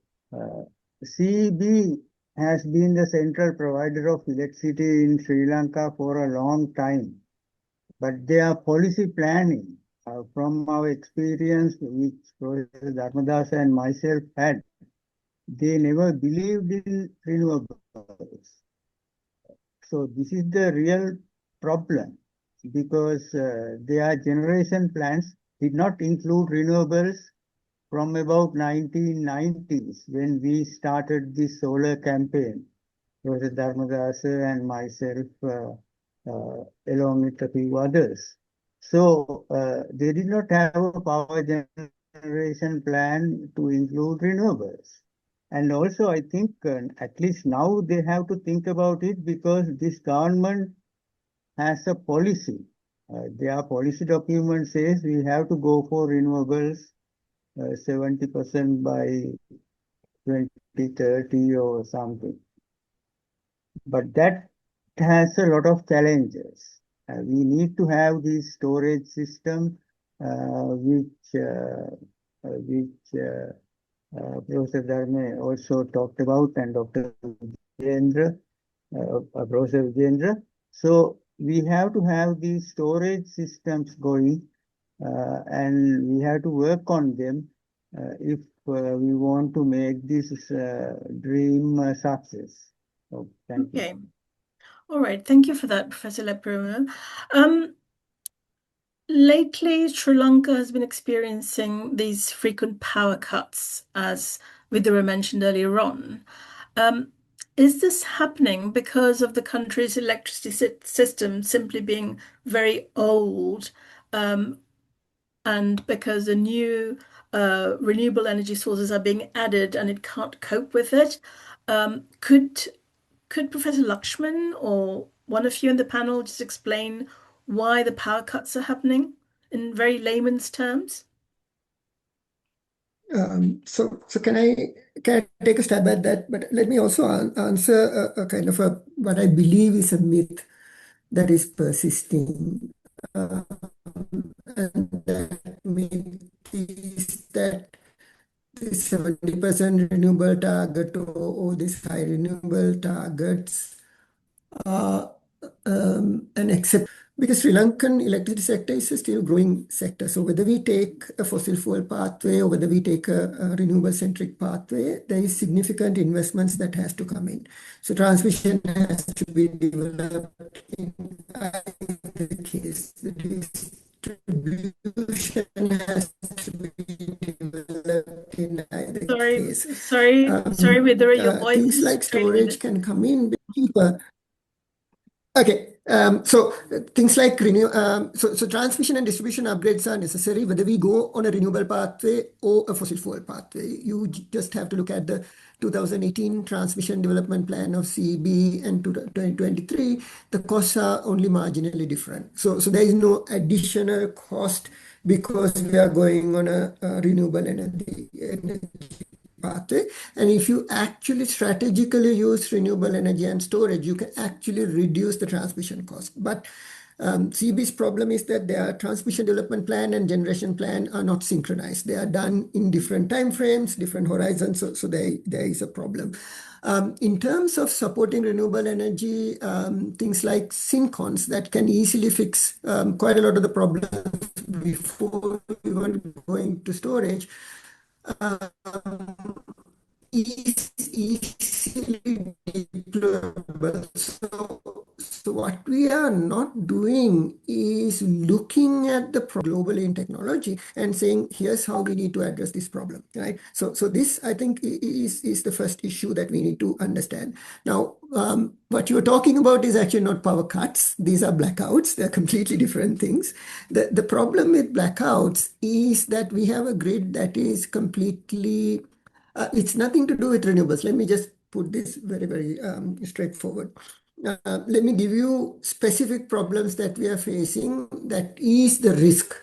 CEB has been the central provider of electricity in Sri Lanka for a long time. But their policy planning, from our experience, which Professor Dharmadas and myself had, they never believed in renewables. So this is the real problem, because their generation plans did not include renewables from about 1990s when we started the solar campaign. Professor Dharmadasa and myself, along with a few others. So they did not have a power generation plan to include renewables. And also, I think at least now they have to think about it because this government has a policy. Their policy document says we have to go for renewables 70% by 2030 or something. But that has a lot of challenges. We need to have this storage system which Professor Dharme also talked about and Dr. Vijendra, Professor Vijendra. So we have to have these storage systems going and we have to work on them if we want to make this dream a success. So, thank you. Okay. All right. Thank you for that, Professor Lepruma. Lately, Sri Lanka has been experiencing these frequent power cuts, as Vidura mentioned earlier on. Is this happening because of the country's electricity system simply being very old, and because the new renewable energy sources are being added and it can't cope with it? Could Professor Lakshman or one of you in the panel just explain why the power cuts are happening in very layman's terms? So can I take a stab at that? But let me also answer a kind of what I believe is a myth that is persisting. And that myth is that this 70% renewable target or this high renewable targets are an exception because Sri Lankan electricity sector is a still growing sector. So whether we take a fossil fuel pathway or whether we take a renewable centric pathway, there is significant investments that has to come in. So transmission has to be developed in either case. The distribution has to be developed in either case. Sorry, Vidura, your voice Things is like fading a storage bit. can come in cheaper. Okay, so things like so transmission and distribution upgrades are necessary whether we go on a renewable pathway or a fossil fuel pathway. You just have to look at the 2018 transmission development plan of CEB and 2023. The costs are only marginally different. So there is no additional cost because we are going on a renewable energy pathway. And if you actually strategically use renewable energy and storage, you can actually reduce the transmission cost. But CB's problem is that their transmission development plan and generation plan are not synchronized. They are done in different time frames, different horizons, so there is a problem. In terms of supporting renewable energy, things like syncons that can easily fix quite a lot of the problems before even going to storage, is easily deployable. So what we are not doing is looking at the globally in technology and saying, here's how we need to address this problem, right? So this, I think, is the first issue that we need to understand. Now, what you're talking about is actually not power cuts. These are blackouts. They're completely different things. The problem with blackouts is that we have a grid that is completely it's nothing to do with renewables. Let me just put this very, very straightforward. Let me give you specific problems that we are facing that is the risk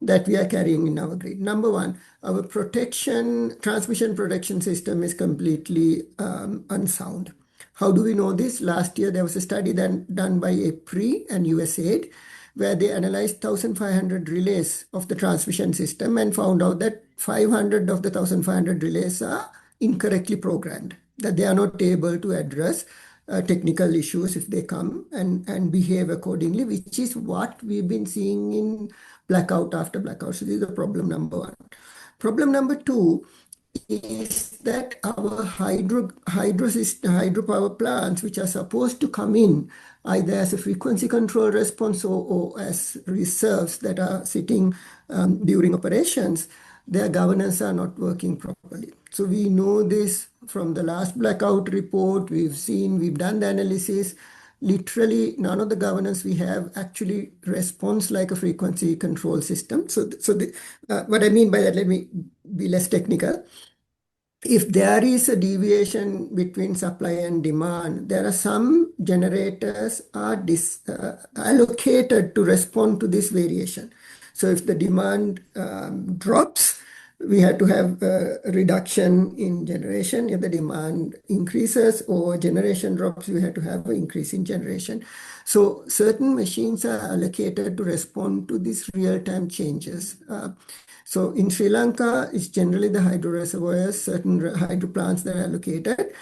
that we are carrying in our grid. Number one, our transmission protection system is completely unsound. How do we know this? Last year, there was a study done by EPRI and USAID where they analyzed 1,500 relays of the transmission system and found out that 500 of the 1,500 relays are incorrectly programmed, that they are not able to address technical issues if they come and behave accordingly, which is what we've been seeing in blackout after blackout. So this is the problem number one. Problem number two is that our hydropower plants, which are supposed to come in either as a frequency control response or as reserves that are sitting during operations, their governance are not working properly. So we know this from the last blackout report. We've done the analysis. Literally, none of the governance we have actually responds like a frequency control system. What I mean by that, let me be less technical. If there is a deviation between supply and demand, there are some generators are allocated to respond to this variation. So if the demand drops, we have to have a reduction in generation. If the demand increases or generation drops, we have to have an increase in generation. So certain machines are allocated to respond to these real-time changes. So in Sri Lanka, it's generally the hydro reservoirs, certain hydro plants that are located.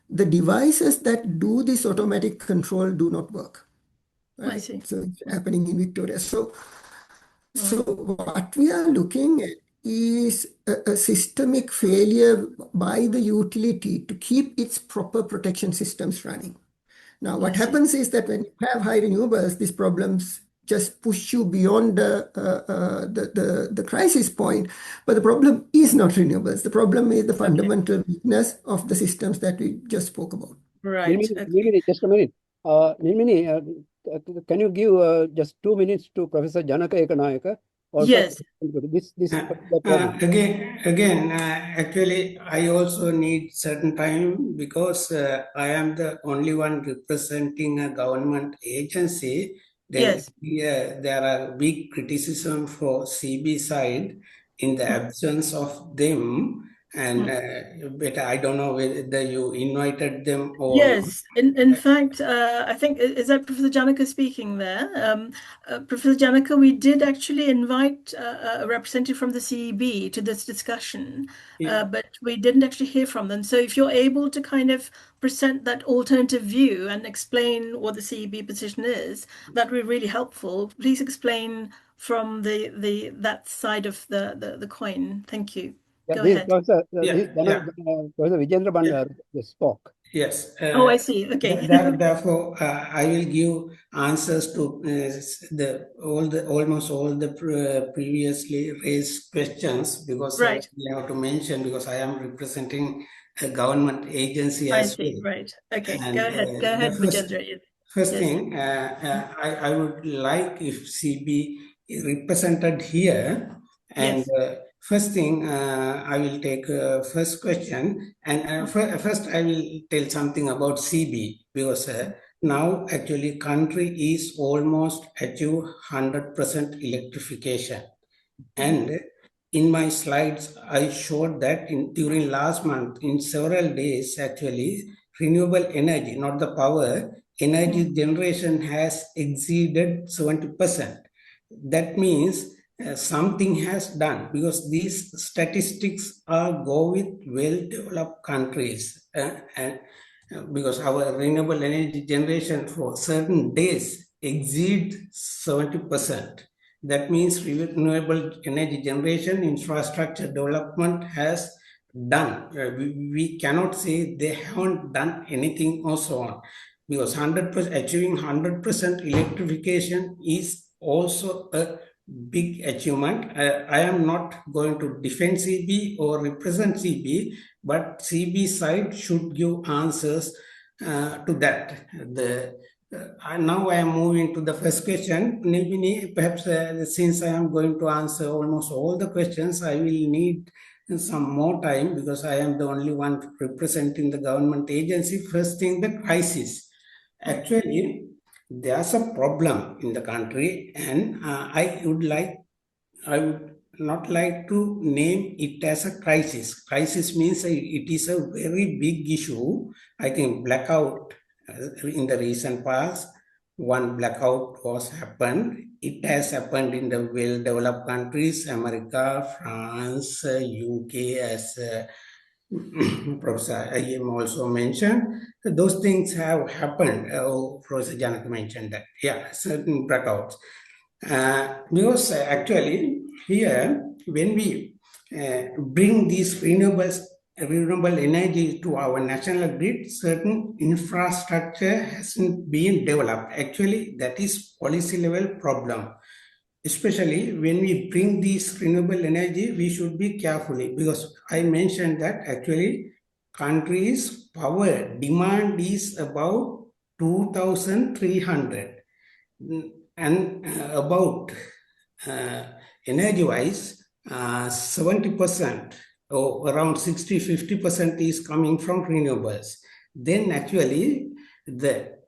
The devices that do this automatic control do not work. Right? I see. So it's happening in Victoria. So what we are looking at is a systemic failure by the utility to keep its proper protection systems running. Now, what happens is that when you have high renewables, these problems just push you beyond the crisis point. But the problem is not renewables. The problem is the fundamental weakness of the systems that we just spoke about. Right. Nilmini, just a minute. Nilmini, can you give just 2 minutes to Professor Janaka Ekanayaka? Yes. This problem. Again, actually, I also need certain time because I am the only one representing a government agency. Then Yes. there are big criticism for CB side in the absence of them. And but I don't know whether you invited them or not. Yes, in fact, I think, is that Professor Janaka speaking there? Professor Janaka, we did actually invite a representative from the CEB to this discussion, but we didn't actually hear from them. So if you're able to kind of present that alternative view and explain what the CEB position is, that would be really helpful. Please explain from that side of the coin. Thank you. Go ahead. Professor Vijendra Yeah. Bandar spoke. Yes. Oh, I see. Okay. Therefore, I will give answers to almost all the previously raised questions because Right. we have to mention because I am representing a government agency I as see. well. Right. Okay. And Go ahead. Go ahead, Vijendra. first Yes. thing, I would like if CB is represented here. And Yes. first thing, I will take first question. And first, I will tell something about CB because now actually country is almost achieve 100% electrification. And in my slides, I showed that during last month, in several days, actually, renewable energy, not the power, energy generation has exceeded 70%. That means something has done because these statistics are go with well-developed countries. And because our renewable energy generation for certain days exceed 70%. That means renewable energy generation infrastructure development has done. We cannot say they haven't done anything or so on because 100% achieving 100% electrification is also a big achievement. I am not going to defend CB or represent CB, but CB side should give answers to that. Now I am moving to the first question. Maybe perhaps since I am going to answer almost all the questions, I will need some more time because I am the only one representing the government agency. First thing, the crisis. Actually, there's a problem in the country, and I would not like to name it as a crisis. Crisis means it is a very big issue. I think blackout in the recent past, one blackout was happened. It has happened in the well-developed countries, America, France, UK, as Professor IM also mentioned. Those things have happened. Professor Janak mentioned that. Yeah, certain blackouts. Because actually here, when we bring these renewable energy to our national grid, certain infrastructure hasn't been developed. Actually, that is policy level problem. especially when we bring this renewable energy, we should be carefully, because I mentioned that actually country's power demand is about 2,300, and about energy-wise, 70% or around 60-50% is coming from renewables. Then actually the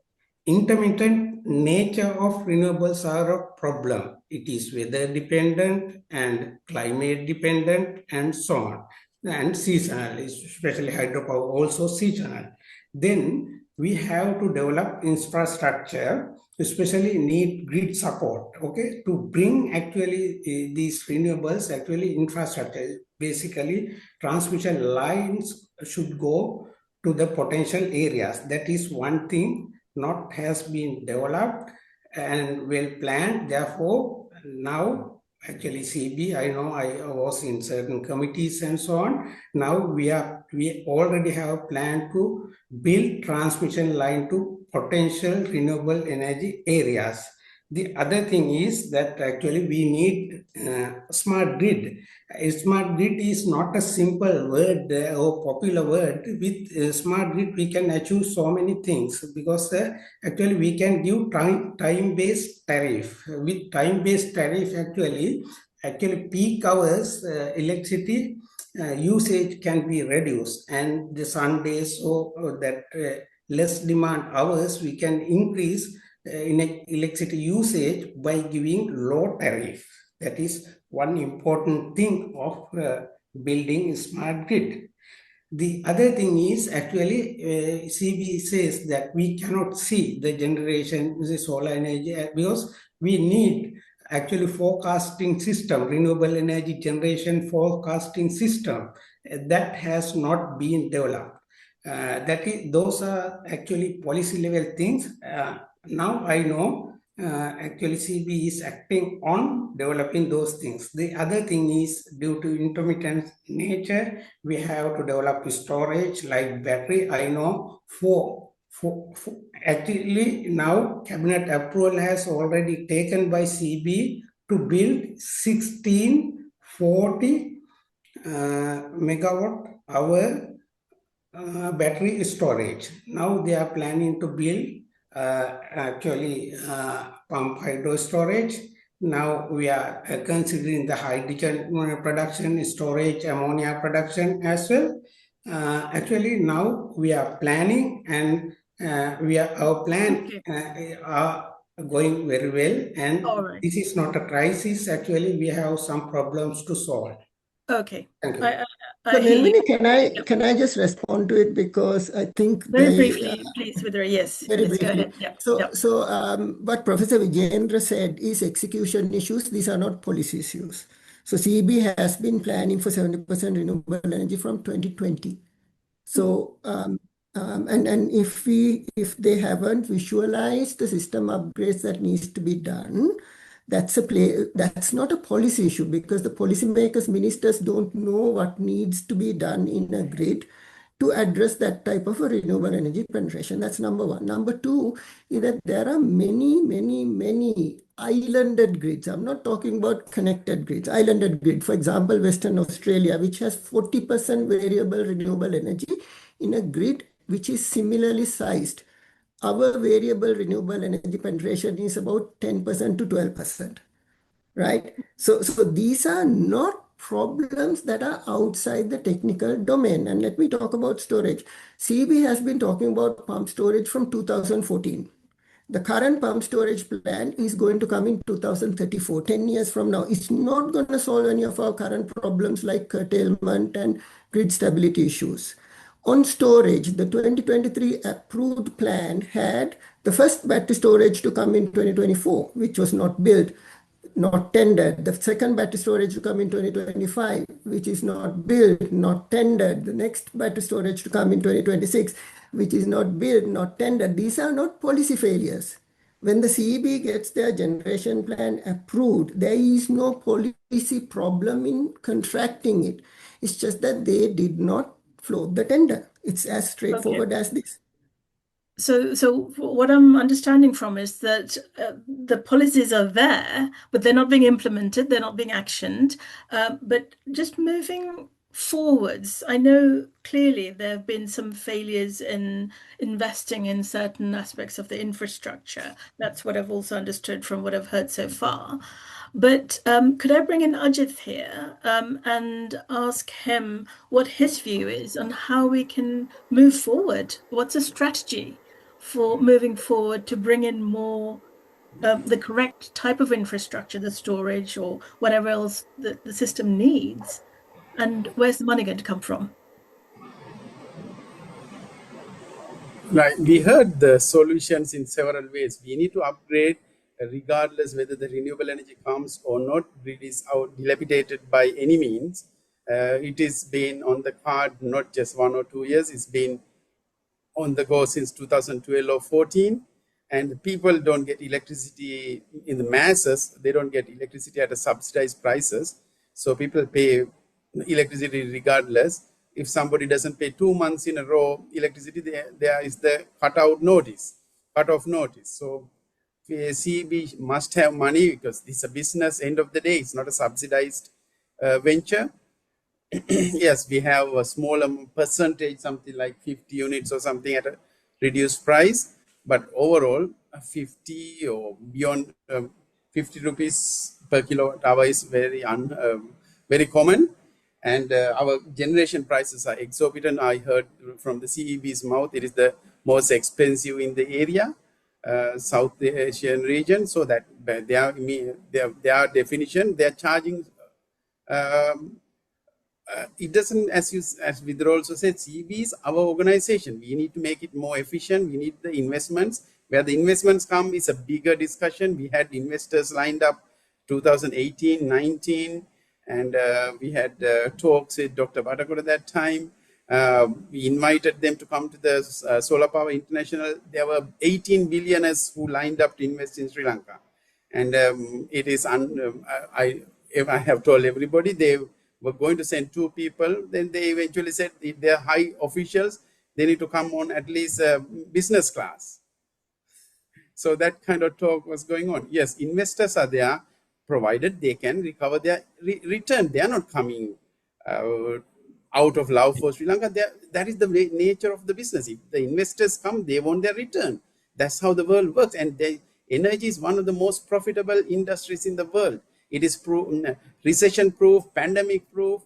intermittent nature of renewables are a problem. It is weather dependent and climate dependent and so on. And seasonal, especially hydropower, also seasonal. Then we have to develop infrastructure, especially need grid support, okay, to bring actually these renewables, actually infrastructure. Basically, transmission lines should go to the potential areas. That is one thing not has been developed and well planned. Therefore, now actually CB, I know I was in certain committees and so on. Now we already have a plan to build transmission line to potential renewable energy areas. The other thing is that actually we need smart grid. A smart grid is not a simple word or popular word. With smart grid, we can achieve so many things, because actually we can give time-based tariff. With time-based tariff, actually peak hours electricity usage can be reduced, and the Sundays, so that less demand hours we can increase in electricity usage by giving low tariff. That is one important thing of building smart grid. The other thing is actually CB says that we cannot see the generation, the solar energy, because we need actually forecasting system, renewable energy generation forecasting system that has not been developed. Those are actually policy level things. Now I know actually CB is acting on developing those things. The other thing is, due to intermittent nature, we have to develop storage like battery. I know actually now cabinet approval has already taken by CB to build 1640 megawatt hour battery storage. Now they are planning to build actually pump hydro storage. Now we are considering the hydrogen production, storage, ammonia production as well. Actually now we are planning, and our plan are going very well, and this is not a crisis. Actually we have some problems to solve. Okay. Thank you. So Nilmini, can I just respond to it, because I think very briefly, please, Vidura. Yes. Very briefly. Go ahead. Yeah. So what Professor Vijayendra said is execution issues. These are not policy issues. So CEB has been planning for 70% renewable energy from 2020. So and if they haven't visualized the system upgrades that needs to be done, that's not a policy issue, because the policymakers, ministers don't know what needs to be done in a grid to address that type of a renewable energy penetration. That's number one. Number two is that there are many islanded grids. I'm not talking about connected grids. Islanded grid, for example, Western Australia, which has 40% variable renewable energy in a grid which is similarly sized. Our variable renewable energy penetration is about 10% to 12%, right? So these are not problems that are outside the technical domain. And let me talk about storage. CEB has been talking about pump storage from 2014. The current pump storage plan is going to come in 2034, 10 years from now. It's not going to solve any of our current problems like curtailment and grid stability issues. On storage, the 2023 approved plan had the first battery storage to come in 2024, which was not built, not tendered. The second battery storage to come in 2025, which is not built, not tendered. The next battery storage to come in 2026, which is not built, not tendered. These are not policy failures. When the CEB gets their generation plan approved, there is no policy problem in contracting it. It's just that they did not float the tender. It's as straightforward as this. So what I'm understanding from is that the policies are there, but they're not being implemented, they're not being actioned. But just moving forwards, I know clearly there have been some failures in investing in certain aspects of the infrastructure. That's what I've also understood from what I've heard so far. But could I bring in Ajit here and ask him what his view is on how we can move forward? What's a strategy for moving forward to bring in more the correct type of infrastructure, the storage or whatever else the system needs? And where's the money going to come from? Right. We heard the solutions in several ways. We need to upgrade regardless whether the renewable energy comes or not. It is out dilapidated by any means. It is been on the card not just 1 or 2 years. It's been on the go since 2012 or 14, and people don't get electricity in the masses. They don't get electricity at a subsidized prices, so people pay electricity regardless. If somebody doesn't pay 2 months in a row electricity, there is the cutoff notice. So CEB must have money because it's a business. End of the day, it's not a subsidized venture. Yes, we have a smaller percentage, something like 50 units or something at a reduced price, but overall 50 or beyond 50 rupees per kilowatt hour is very common, and our generation prices are exorbitant. I heard from the CEB's mouth it is the most expensive in the area, South Asian region. So that their definition, they are charging it doesn't, as Vidra also said, CB is our organization. We need to make it more efficient. We need the investments. Where the investments come is a bigger discussion. We had investors lined up 2018, 19, and we had talks with Dr. Bhattakur at that time. We invited them to come to the Solar Power International. There were 18 billionaires who lined up to invest in Sri Lanka. And it is, if I have told everybody, they were going to send 2 people. Then they eventually said if they're high officials, they need to come on at least business class. So that kind of talk was going on. Yes, investors are there, provided they can recover their return. They are not coming out of love for Sri Lanka. That is the nature of the business. If the investors come, they want their return. That's how the world works. And energy is one of the most profitable industries in the world. It is recession-proof, pandemic-proof.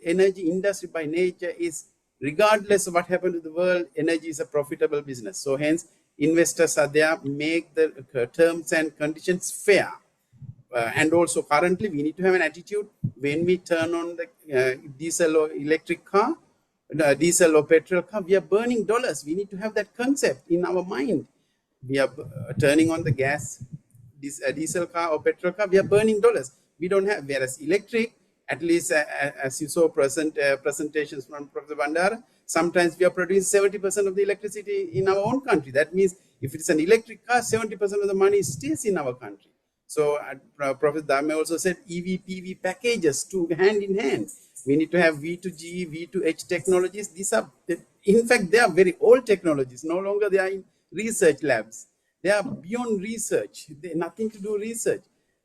Energy industry by nature is, regardless of what happened to the world, energy is a profitable business. So hence, investors are there, make the terms and conditions fair. And also currently, we need to have an attitude when we turn on the diesel or electric car, diesel or petrol car, we are burning dollars. We need to have that concept in our mind. We are turning on the gas, diesel car or petrol car, we are burning dollars. We don't have, whereas electric, at least as you saw presentations from Professor Bandara, sometimes we are producing 70% of the electricity in our own country. That means if it's an electric car, 70% of the money stays in our country. So Professor Dame also said EV, PV packages to hand in hand. We need to have V2G, V2H technologies. These are, in fact, they are very old technologies. No longer they are in research labs. They are beyond research. They nothing to do research.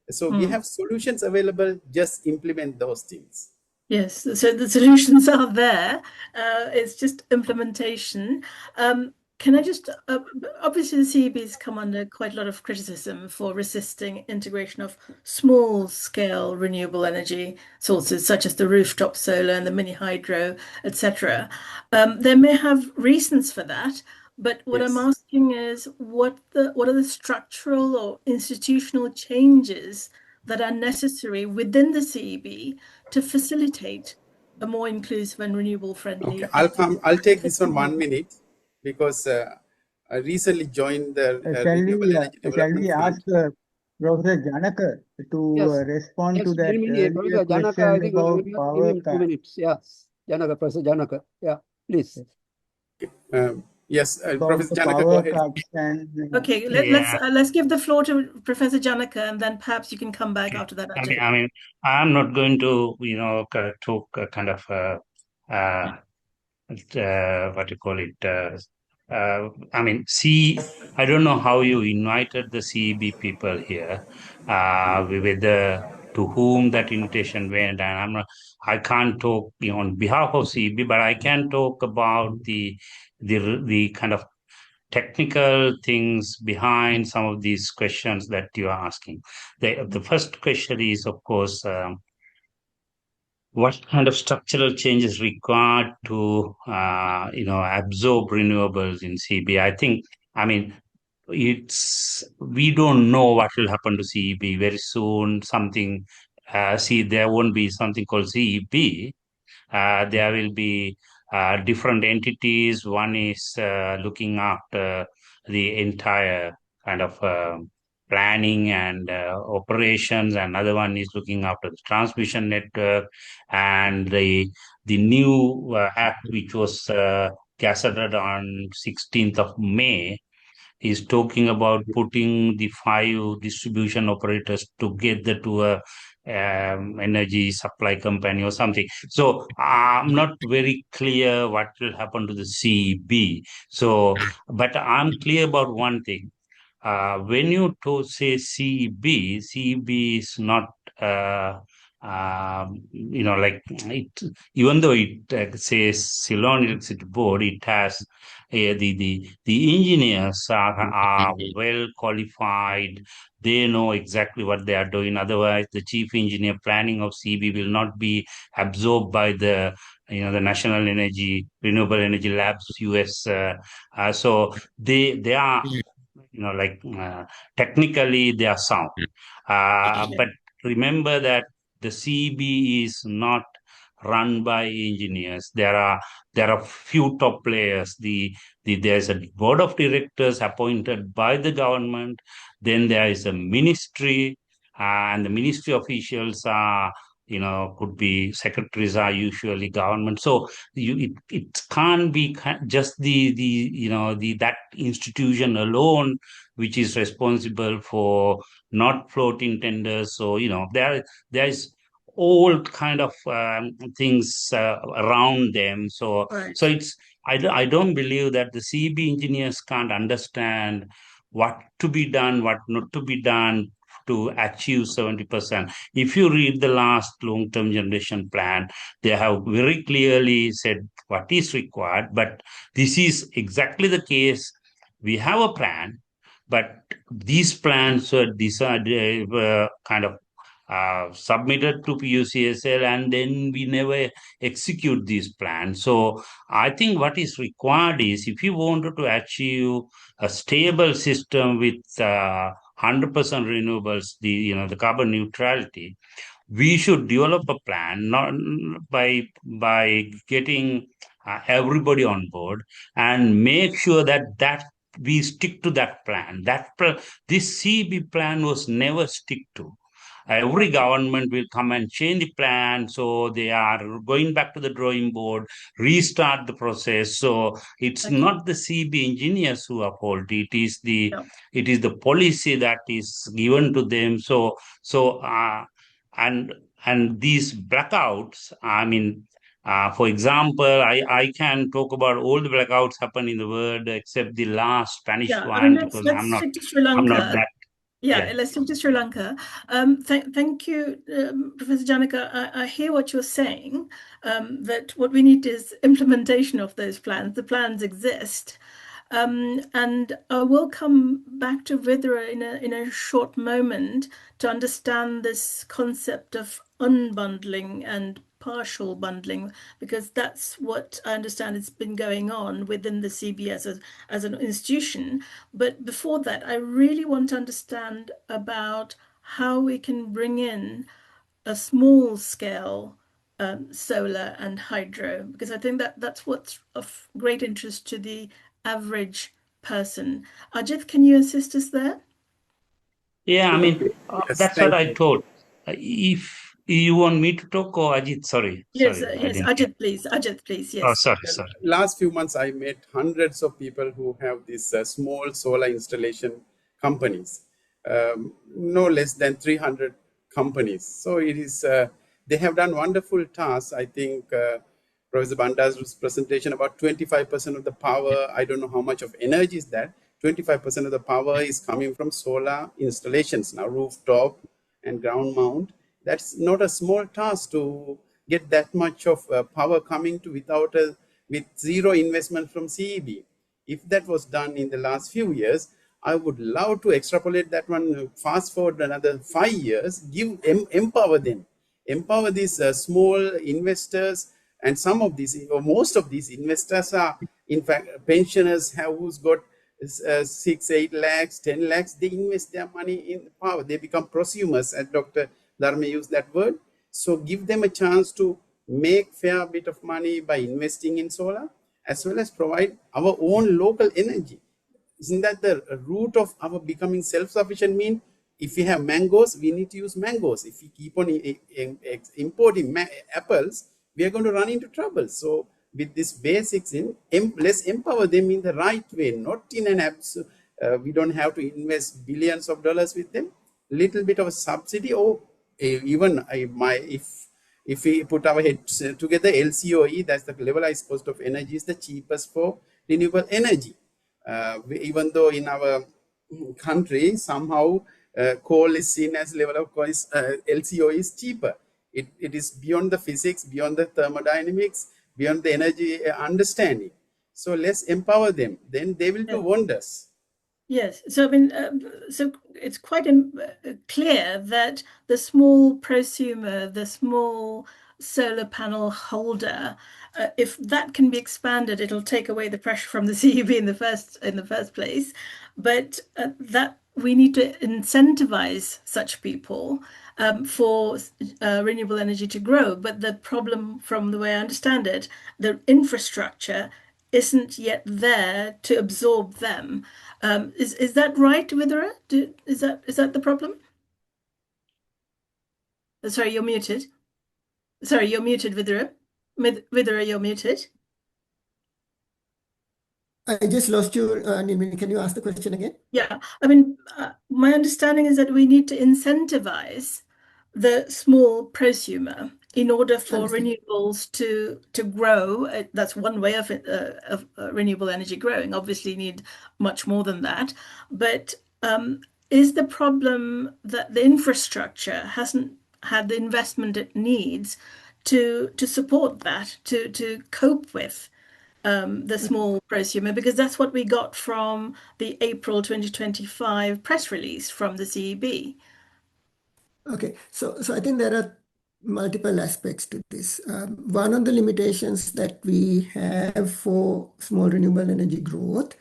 So we have solutions available. Just implement those things. Yes, so the solutions are there. It's just implementation. Can I just, obviously the CEB's come under quite a lot of criticism for resisting integration of small scale renewable energy sources, such as the rooftop solar and the mini hydro, etc. There may have reasons for that, but what I'm asking is what are the structural or institutional changes that are necessary within the CEB to facilitate a more inclusive and renewable friendly. Okay, I'll take this on 1 minute because I recently joined the renewable energy development. Shall we ask Professor Janaka to respond to that Professor Janaka, question I think about power give him 2 minutes. Yes, Janaka, Professor Janaka. Yeah, please. Yes, Professor Janaka, go ahead. Okay, let's give the floor to Professor Janaka, and then perhaps you can come back after that. Okay, I mean, I'm not going to, talk kind of what you call it, I mean, I don't know how you invited the CEB people here, whether to whom that invitation went, and I can't talk on behalf of CEB, but I can talk about the kind of technical things behind some of these questions that you are asking. The first question is, of course, what kind of structural changes required to absorb renewables in CB? I think, I mean, we don't know what will happen to CEB very soon. There won't be something called CEB. There will be different entities. One is looking after the entire kind of planning and operations. Another one is looking after the transmission network, and the new act which was gazetted on 16th of May is talking about putting the 5 distribution operators together to a energy supply company or something. So I'm not very clear what will happen to the CEB. So, but I'm clear about one thing. When you say CEB is not, like it, even though it says Ceylon Electricity Board, it has the engineers are well qualified. They know exactly what they are doing. Otherwise, the chief engineer planning of CEB will not be absorbed by the National Energy Renewable Energy Labs US. So they are technically they are sound. But remember that the CB is not run by engineers. There are few top players. There's a board of directors appointed by the government. Then there is a ministry, and the ministry officials are could be secretaries are usually government. So it can't be just the that institution alone which is responsible for not floating tenders. So there is all kind of things around them. So Right. I don't believe that the CB engineers can't understand what to be done, what not to be done to achieve 70%. If you read the last long-term generation plan, they have very clearly said what is required. But this is exactly the case. We have a plan, but these plans were kind of submitted to PUCSL, and then we never execute these plans. So I think what is required is, if you wanted to achieve a stable system with 100% renewables, the carbon neutrality, we should develop a plan, not by getting everybody on board, and make sure that we stick to that plan. This CB plan was never stick to. Every government will come and change the plan, so they are going back to the drawing board, restart the process. So it's Okay. not the CB engineers who are faulty. Yeah. It is the policy that is given to them. So and these blackouts, I mean, for example, I can talk about all the blackouts happen in the world except the last Spanish Yeah, I mean, one, because let's stick to Sri I'm not Lanka. that. Yeah, Yeah. let's stick to Sri Lanka. Thank you, Professor Janaka. I hear what you're saying, that what we need is implementation of those plans. The plans exist. And I will come back to Vidra in a short moment to understand this concept of unbundling and partial bundling, because that's what I understand has been going on within the CBS as an institution. But before that, I really want to understand about how we can bring in a small scale solar and hydro, because I think that's what's of great interest to the average person. Ajit, can you assist us there? Yeah, I mean, Yes, that's what thank I you. told. If you want me to talk, or Ajit, sorry, Yes, I yes, didn't hear. Ajit, please, Oh, yes. sorry. Last few months, I met hundreds of people who have these small solar installation companies, no less than 300 companies. So it is, they have done wonderful tasks, I think, Professor Banda's presentation, about 25% of the power, I don't know how much of energy is that, 25% of the power is coming from solar installations now, rooftop and ground mount. That's not a small task to get that much of power coming to with zero investment from CEB. If that was done in the last few years, I would love to extrapolate that one, fast forward another 5 years, empower them, empower these small investors. And some of these, or most of these investors are, in fact, pensioners who's got 6, 8 lakhs, 10 lakhs. They invest their money in power. They become prosumers, as Dr. Dharma used that word. So give them a chance to make fair bit of money by investing in solar, as well as provide our own local energy. Isn't that the root of our becoming self-sufficient? Mean if we have mangoes, we need to use mangoes. If we keep on importing apples, we are going to run into trouble. So with these basics let's empower them in the right way, not in an absolute, we don't have to invest billions of dollars with them. Little bit of a subsidy, or even if we put our heads together, LCOE, that's the levelized cost of energy, is the cheapest for renewable energy. Even though in our country, somehow coal is seen as level of cost, LCOE is cheaper. It is beyond the physics, beyond the thermodynamics, beyond the energy understanding. So let's empower them. Then they will do wonders. Yes, so I mean, so it's quite clear that the small prosumer, the small solar panel holder, if that can be expanded, it'll take away the pressure from the CEB in the first place. But that we need to incentivize such people for renewable energy to grow. But the problem, from the way I understand it, the infrastructure isn't yet there to absorb them. Is that right, Vidura? Is that the problem? Sorry, you're muted. Sorry, you're muted, Vidura. Vidura, you're muted. I just lost you, Nirmini. Can you ask the question again? Yeah, I mean, my understanding is that we need to incentivize the small prosumer in order for renewables to grow. That's one way of renewable energy growing. Obviously, need much more than that. But is the problem that the infrastructure hasn't had the investment it needs to support that, to cope with the small prosumer, because that's what we got from the April 2025 press release from the CEB. Okay, so I think there are multiple aspects to this. One of the limitations that we have for small renewable energy growth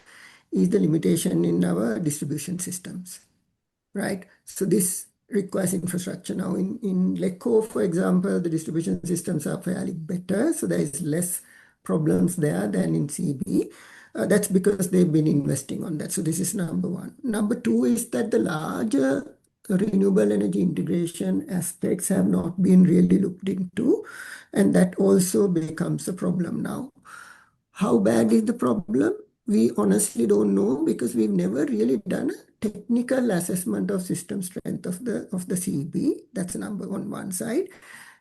is the limitation in our distribution systems, right? So this requires infrastructure. Now in LECO, for example, the distribution systems are fairly better, so there is less problems there than in CB. That's because they've been investing on that. So this is number one. Number two is that the larger renewable energy integration aspects have not been really looked into, and that also becomes a problem now. How bad is the problem? We honestly don't know, because we've never really done a technical assessment of system strength of the CEB. That's number one side.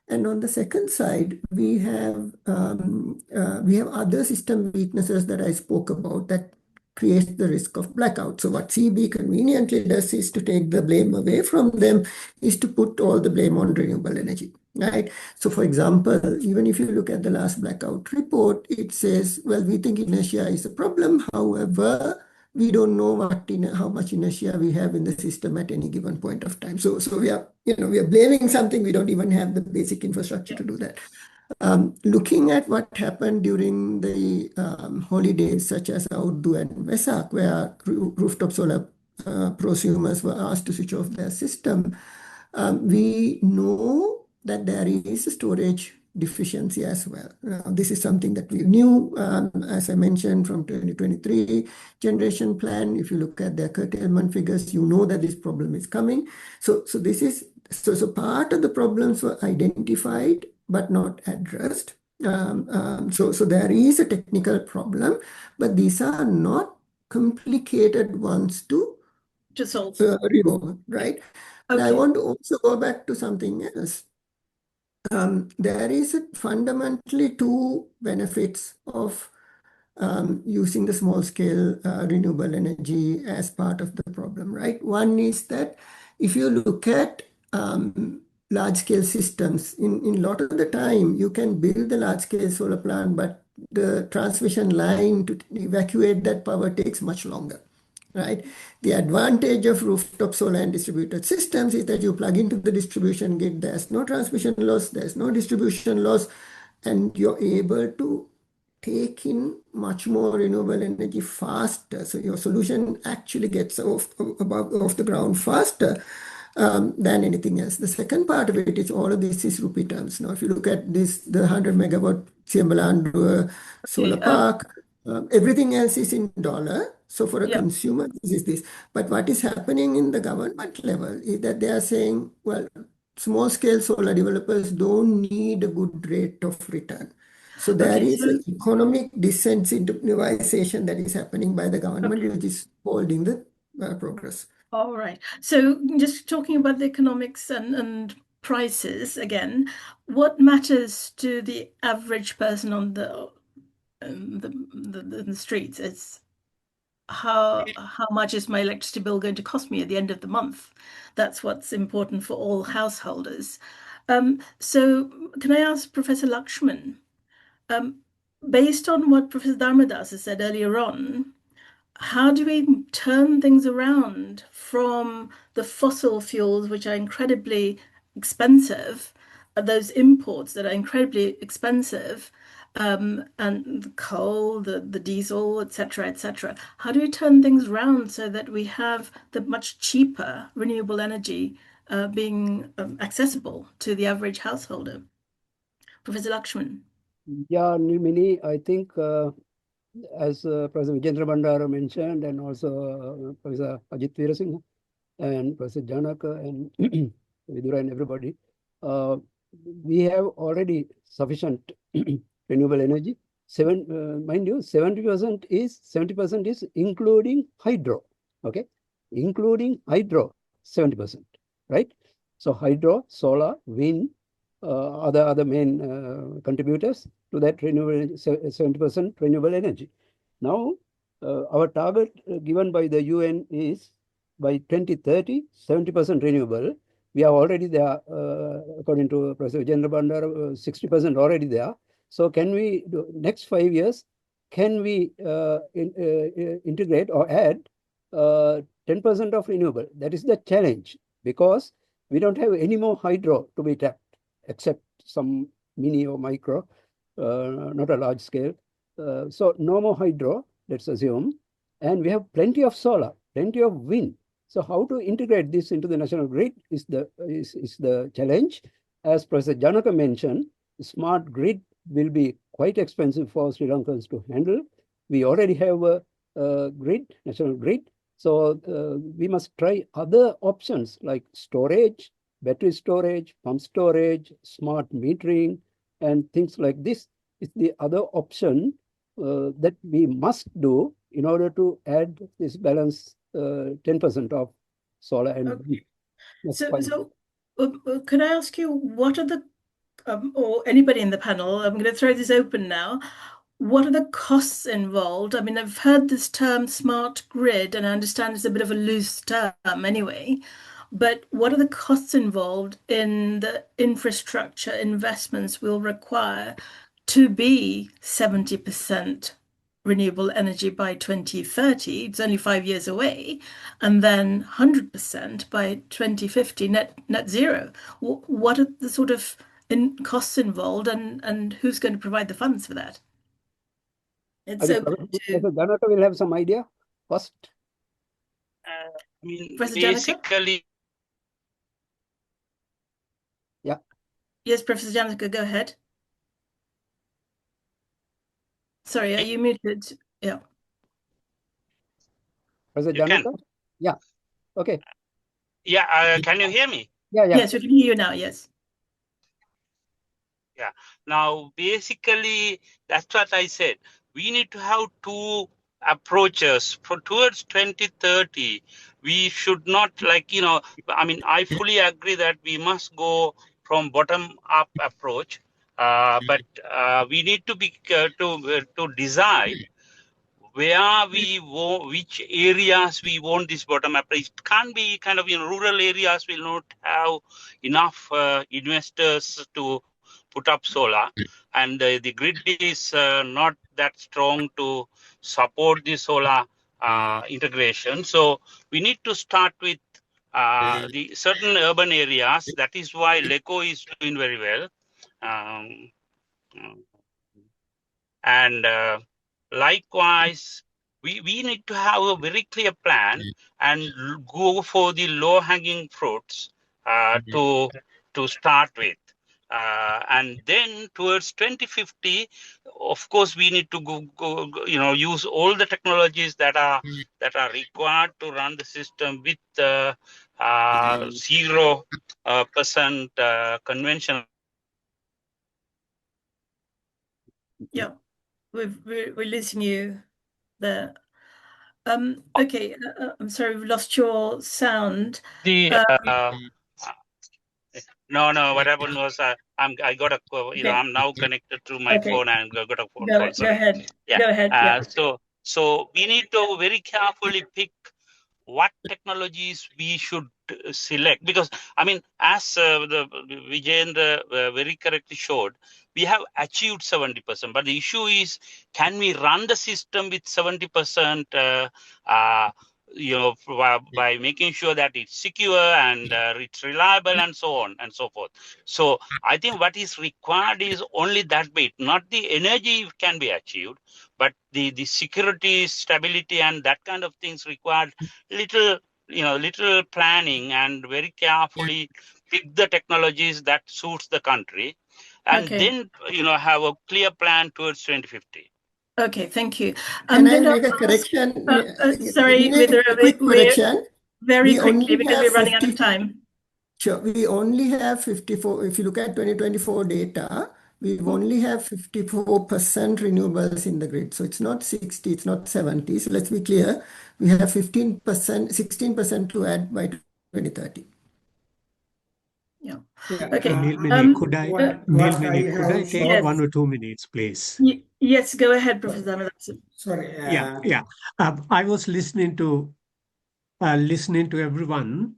And on the second side, we have other system weaknesses that I spoke about that creates the risk of blackout. So what CB conveniently does is to take the blame away from them, is to put all the blame on renewable energy, right? So for example, even if you look at the last blackout report, it says, well, we think inertia is a problem. However, we don't know how much inertia we have in the system at any given point of time. So we are blaming something. We don't even have the basic infrastructure to do that. Looking at what happened during the holidays, such as Urdu and Vesak, where rooftop solar prosumers were asked to switch off their system, we know that there is a storage deficiency as well. This is something that we knew, as I mentioned, from 2023 generation plan. If you look at their curtailment figures, you know that this problem is coming. So part of the problems were identified but not addressed. So there is a technical problem, but these are not complicated ones to solve. Remove, right? Okay. And I want to also go back to something else. there is fundamentally two benefits of using the small scale renewable energy as part of the problem, right? One is that if you look at large scale systems, in a lot of the time, you can build the large scale solar plant, but the transmission line to evacuate that power takes much longer. Right. The advantage of rooftop solar and distributed systems is that you plug into the distribution grid, there's no transmission loss, there's no distribution loss, and you're able to take in much more renewable energy faster. So your solution actually gets off the ground faster than anything else. The second part of it is all of this is rupee terms. Now, if you look at this, the 100 megawatt Siambalandua solar park, everything else is in dollar. So for a consumer, this is this. But what is happening in the government level is that they are saying, well, small scale solar developers don't need a good rate of return. So there is an economic disincentivization that is happening by the government, which is holding the progress. All right. So just talking about the economics and prices again, what matters to the average person on the streets is how much is my electricity bill going to cost me at the end of the month? That's what's important for all householders. So can I ask Professor Lakshman, based on what Professor Dharmadas has said earlier on, how do we turn things around from the fossil fuels, which are incredibly expensive, those imports that are incredibly expensive, and the coal, the diesel, etc., How do we turn things around so that we have the much cheaper renewable energy being accessible to the average householder? Professor Lakshman. Yeah, Nilmini, I think as Professor Vijendra Bandara mentioned, and also Professor Ajit Veerasinghe and Professor Janaka and Vidura and everybody, we have already sufficient renewable energy. Mind you, 70% is including hydro. Okay, including hydro, 70%, right? So hydro, solar, wind, other main contributors to that renewable 70% renewable energy. Now, our target given by the UN is by 2030, 70% renewable. We are already there, according to Professor Vijendra Bandara, 60% already there. So can we, next 5 years, can we integrate or add 10% of renewable? That is the challenge, because we don't have any more hydro to be tapped, except some mini or micro, not a large scale. So no more hydro, let's assume. And we have plenty of solar, plenty of wind. So how to integrate this into the national grid is the challenge. As Professor Janaka mentioned, smart grid will be quite expensive for Sri Lankans to handle. We already have a grid, national grid. So we must try other options like storage, battery storage, pump storage, smart metering, and things like this is the other option that we must do in order to add this balance 10% of solar and wind. So could I ask you, what are the, or anybody in the panel, I'm going to throw this open now. What are the costs involved? I mean, I've heard this term smart grid, and I understand it's a bit of a loose term anyway. But what are the costs involved in the infrastructure investments we'll require to be 70% renewable energy by 2030? It's only 5 years away, and then 100% by 2050, net zero. What are the sort of costs involved, and who's going to provide the funds for that? It's open to Janaka will have some idea first. I mean, Professor basically, yeah. Yes, Professor Janaka, go ahead. Sorry, are you muted? Yeah. Professor Janaka? Yeah. Okay. Yeah, can you hear me? Yeah. Yes, we can hear you now, yes. Yeah. Now, basically, that's what I said. We need to have two approaches towards 2030. We should not I fully agree that we must go from bottom-up approach, but we need to be to decide where which areas we want this bottom up. It can't be kind of rural areas will not have enough investors to put up solar, and the grid is not that strong to support the solar integration. So we need to start with the certain urban areas. That is why LECO is doing very well. Um, and likewise, we need to have a very clear plan and go for the low-hanging fruits to start with. And then towards 2050, of course, we need to use all the technologies that are required to run the system with 0% conventional. Yeah, we're losing you there. Okay, I'm sorry, we've lost your sound. No. What happened was I got a I'm now connected to my phone and got a phone call. Sorry. Go ahead. Yeah. Go ahead. Yeah. So we need to very carefully pick what technologies we should select, because I mean, as the Vijayendra very correctly showed, we have achieved 70%, but the issue is, can we run the system with 70%? By making sure that it's secure and it's reliable and so on and so forth. So I think what is required is only that bit, not the energy can be achieved, but the security, stability, and that kind of things required little planning and very carefully pick the technologies that suits the country, and then have a clear plan towards 2050. Okay, thank you. Can I make a correction? Sorry, a quick correction. Very quickly, because we're running out of time. Sure, we only have 54. If you look at 2024 data, we only have 54% renewables in the grid. So it's not 60, it's not 70. So let's be clear. We have 15%, 16% to add by 2030. Yeah. Okay. Nilmini, could I take 1 or 2 minutes, please? Yes, go ahead, Professor Dhammadasa. Sorry. Yeah. I was listening to everyone.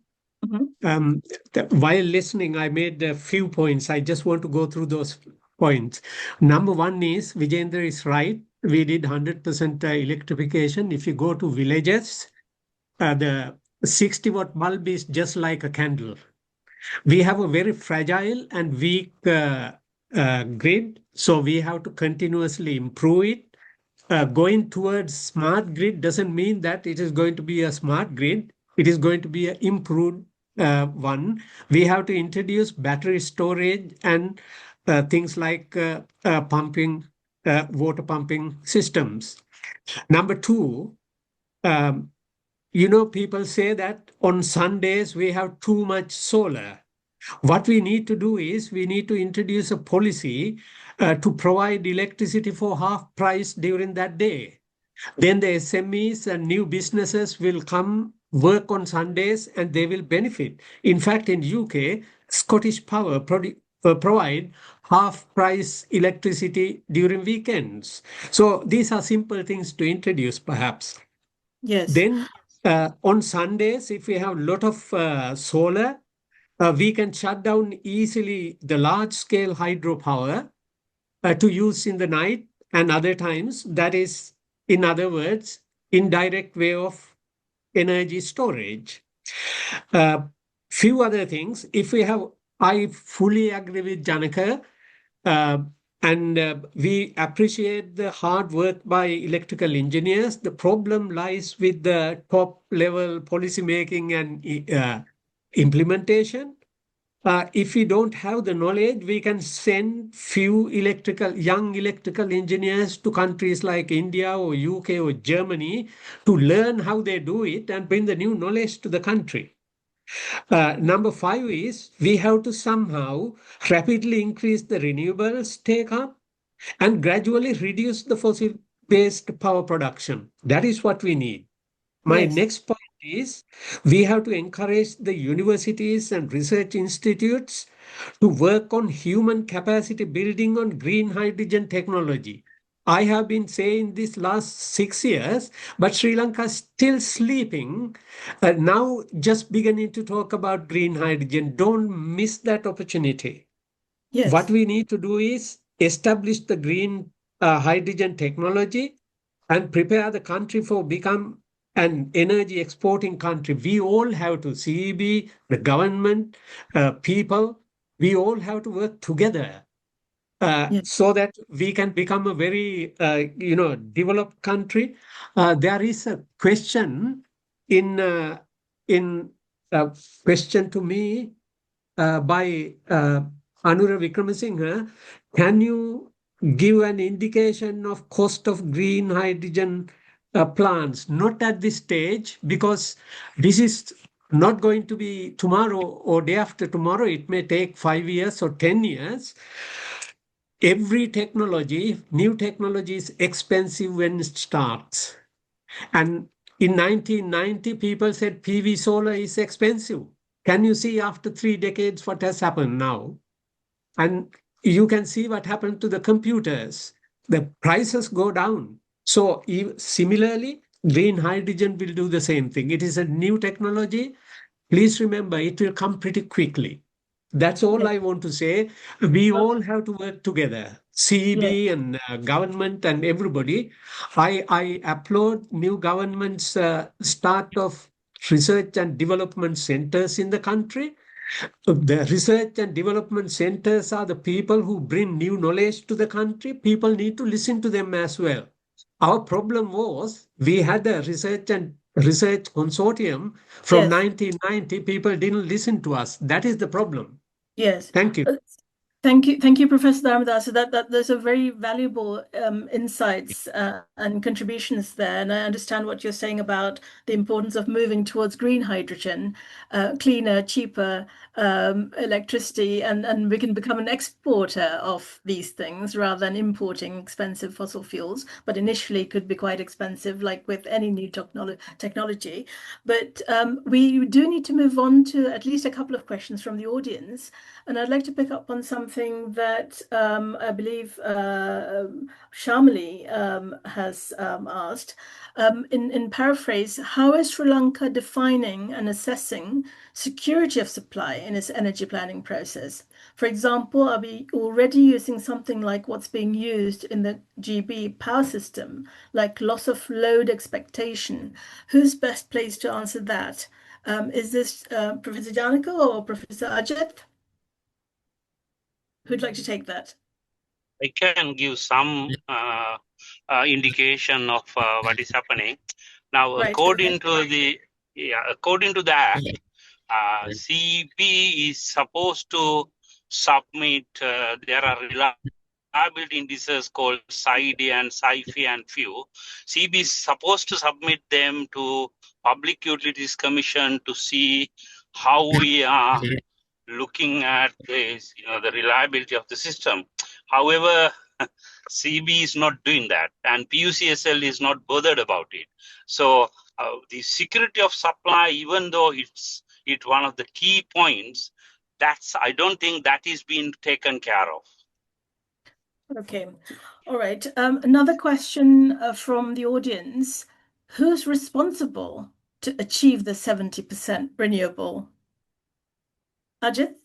While listening, I made a few points. I just want to go through those points. Number one is, Vijayendra is right. We did 100% electrification. If you go to villages, the 60-watt bulb is just like a candle. We have a very fragile and weak grid, so we have to continuously improve it. Going towards smart grid doesn't mean that it is going to be a smart grid. It is going to be an improved one. We have to introduce battery storage and things like pumping, water pumping systems. Number two, people say that on Sundays we have too much solar. What we need to do is we need to introduce a policy to provide electricity for half price during that day. Then the SMEs and new businesses will come work on Sundays and they will benefit. In fact, in UK, Scottish Power provide half price electricity during weekends. So these are simple things to introduce, perhaps. Yes. Then on Sundays, if we have a lot of solar, we can shut down easily the large-scale hydropower to use in the night and other times. That is, in other words, indirect way of energy storage. Few other things. I fully agree with Janaka, and we appreciate the hard work by electrical engineers. The problem lies with the top-level policy making and implementation. If we don't have the knowledge, we can send few young electrical engineers to countries like India or UK or Germany to learn how they do it and bring the new knowledge to the country. Number 5 is we have to somehow rapidly increase the renewables take-up and gradually reduce the fossil-based power production. That is what we need. My next point is we have to encourage the universities and research institutes to work on human capacity building on green hydrogen technology. I have been saying this last 6 years, but Sri Lanka is still sleeping. Now just beginning to talk about green hydrogen. Don't miss that opportunity. Yes. What we need to do is establish the green hydrogen technology and prepare the country for become an energy exporting country. We all have to, CEB, the government, people, we all have to work together Yes. so that we can become a very, developed country. There is a question in question to me by Anura Vikramasinghe. Can you give an indication of cost of green hydrogen plants? Not at this stage, because this is not going to be tomorrow or day after tomorrow. It may take 5 years or 10 years. Every technology, new technology is expensive when it starts. And in 1990, people said PV solar is expensive. Can you see after 3 decades what has happened now? And you can see what happened to the computers. The prices go down. So similarly, green hydrogen will do the same thing. It is a new technology. Please remember, it will come pretty quickly. That's all Yes. I want to say. We all have to work together, CEB Yes. and government and everybody. I applaud new government's start of research and development centers in the country. The research and development centers are the people who bring new knowledge to the country. People need to listen to them as well. Our problem was we had a research consortium from Yes. 1990. People didn't listen to us. That is the problem. Yes. Thank you. Thank you, Professor Dharmadar. So that those are very valuable insights and contributions there. And I understand what you're saying about the importance of moving towards green hydrogen, cleaner, cheaper electricity, and we can become an exporter of these things rather than importing expensive fossil fuels. But initially, it could be quite expensive, like with any new technology. But we do need to move on to at least a couple of questions from the audience. And I'd like to pick up on something that I believe Shamali has asked. In paraphrase, how is Sri Lanka defining and assessing security of supply in its energy planning process? For example, are we already using something like what's being used in the GB power system, like loss of load expectation? Who's best placed to answer that? Is this Professor Janaka or Professor Ajit? Who'd like to take that? I can give some indication of what is happening. Now, Right. according to the Act, CEP is supposed to submit. There are reliability indices called SIDE and SIFI and few. CEP is supposed to submit them to Public Utilities Commission to see how we are looking at this, the reliability of the system. However, CB is not doing that, and PUCSL is not bothered about it. So the security of supply, even though it's one of the key points, I don't think that is being taken care of. Okay, all right. Another question from the audience: who's responsible to achieve the 70% renewable? Ajit,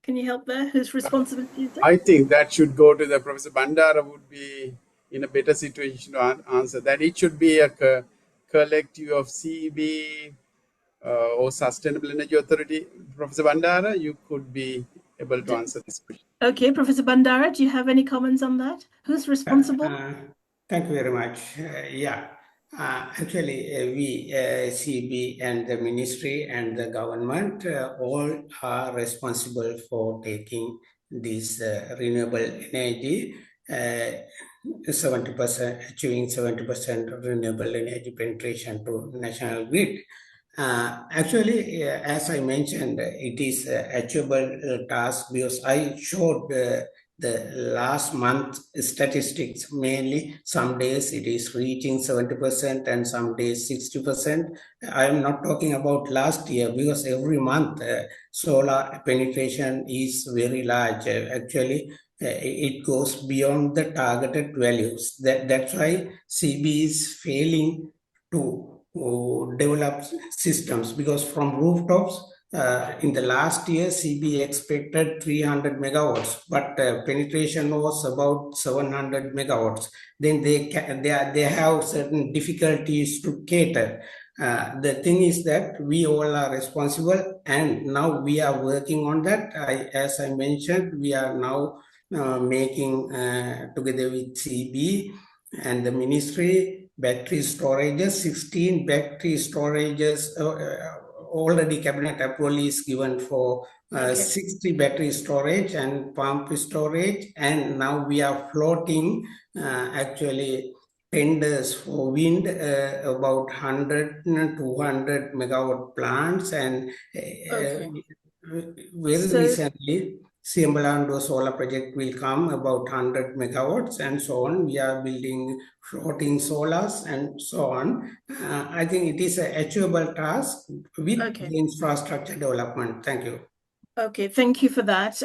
can you help there? Whose responsibility is it? I think that should go to the Professor Bandara would be in a better situation to answer that. It should be a collective of CEB or Sustainable Energy Authority. Professor Bandara, you could be able to answer this question. Okay, Professor Bandara, do you have any comments on that? Who's responsible? Thank you very much. Actually, we, CB and the ministry and the government, all are responsible for taking this renewable energy, 70%, achieving 70% renewable energy penetration to national grid. Actually, as I mentioned, it is achievable task because I showed the last month statistics, mainly some days it is reaching 70% and some days 60%. I am not talking about last year because every month solar penetration is very large. Actually, it goes beyond the targeted values. That's why CB is failing to develop systems, because from rooftops, in the last year, CB expected 300 megawatts, but penetration was about 700 megawatts. Then they have certain difficulties to cater. The thing is that we all are responsible, and now we are working on that. As I mentioned, we are now making together with CB and the ministry battery storages, 16 battery storages. Already cabinet approval is given for 60 battery storage and pump storage, and now we are floating actually tenders for wind, about 100 200 megawatt plants, and very recently Siambalando solar project will come about 100 megawatts and so on. We are building floating solars and so on. I think it is an achievable task with the infrastructure development. Thank you. Okay, thank you for that.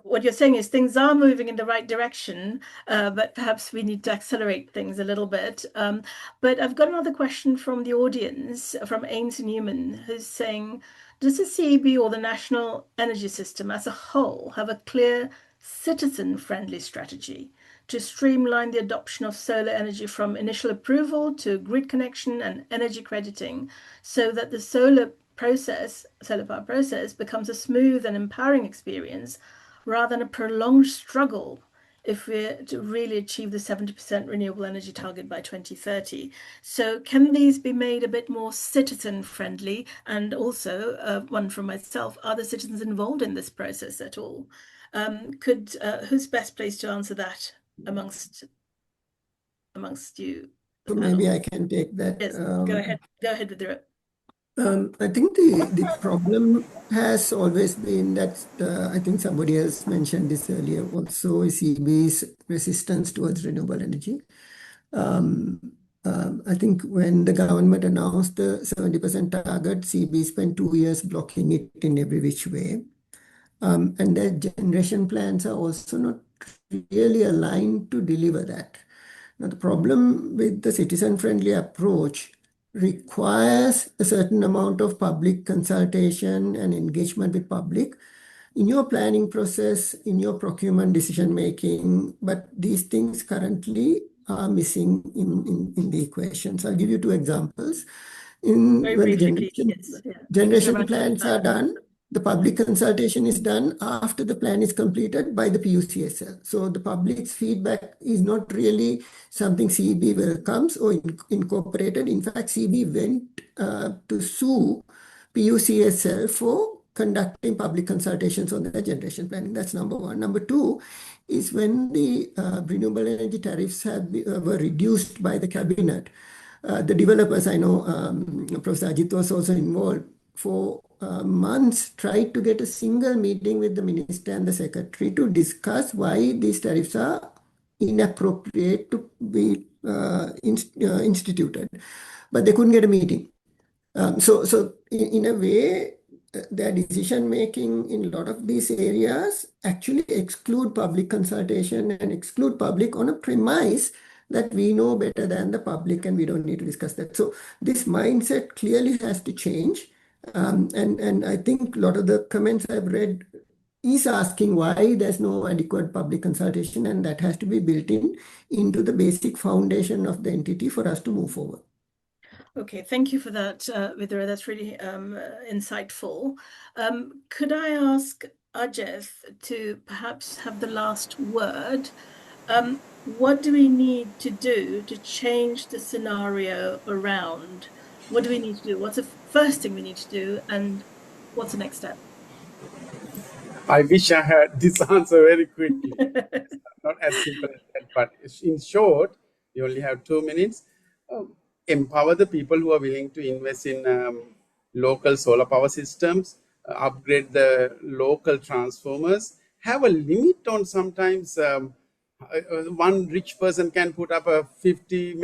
What you're saying is things are moving in the right direction, but perhaps we need to accelerate things a little bit. But I've got another question from the audience, from Ains Newman, who's saying, does the CEB or the national energy system as a whole have a clear citizen-friendly strategy to streamline the adoption of solar energy from initial approval to grid connection and energy crediting, so that the solar power process becomes a smooth and empowering experience rather than a prolonged struggle if we're to really achieve the 70% renewable energy target by 2030. So can these be made a bit more citizen friendly? And also one from myself, are the citizens involved in this process at all? Who's best placed to answer that amongst you? So maybe I can take that. Yes, go ahead with it. I think the problem has always been that, I think somebody else mentioned this earlier also, is EB's resistance towards renewable energy. I think when the government announced the 70% target, CB spent 2 years blocking it in every which way. And their generation plans are also not really aligned to deliver that. Now, the problem with the citizen-friendly approach requires a certain amount of public consultation and engagement with public in your planning process, in your procurement decision-making, but these things currently are missing in the equations. I'll give you 2 examples. When the generation plans are done, the public consultation is done after the plan is completed by the PUCSL. So the public's feedback is not really something CEB welcomes or incorporated. In fact, CEB went to sue PUCSL for conducting public consultations on their generation planning. That's number 1. Number 2 is when the renewable energy tariffs were reduced by the cabinet. The developers, I know Professor Ajit was also involved, for months tried to get a single meeting with the minister and the secretary to discuss why these tariffs are inappropriate to be instituted. But they couldn't get a meeting. So in a way, their decision-making in a lot of these areas actually exclude public consultation and exclude public on a premise that we know better than the public and we don't need to discuss that. So this mindset clearly has to change. And I think a lot of the comments I've read is asking why there's no adequate public consultation, and that has to be built into the basic foundation of the entity for us to move forward. Okay, thank you for that, Vidura. That's really insightful. Could I ask Ajith to perhaps have the last word? What do we need to do to change the scenario around? What do we need to do? What's the first thing we need to do, and what's the next step? I wish I had this answer very quickly. Not as simple as that, but in short, you only have 2 minutes. Empower the people who are willing to invest in local solar power systems, upgrade the local transformers, have a limit on sometimes one rich person can put up a 50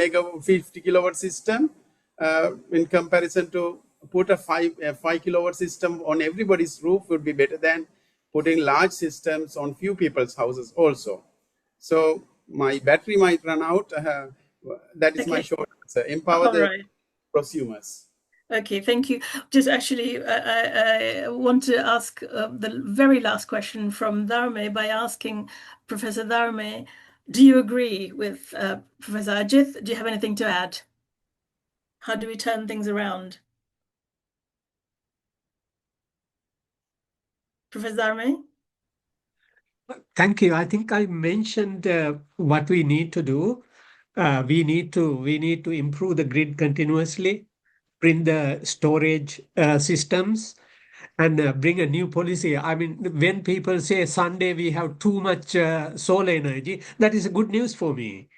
kilowatt system in comparison to put a 5 kilowatt system on everybody's roof would be better than putting large systems on few people's houses also. So my battery might run out. That is my short answer. Empower the prosumers. Okay, thank you. Just actually, I want to ask the very last question from Dharme by asking Professor Dharme, do you agree with Professor Ajith? Do you have anything to add? How do we turn things around? Professor Dharme? Thank you. I think I mentioned what we need to do. We need to improve the grid continuously, bring the storage systems, and bring a new policy. I mean, when people say Sunday we have too much solar energy, that is good news for me.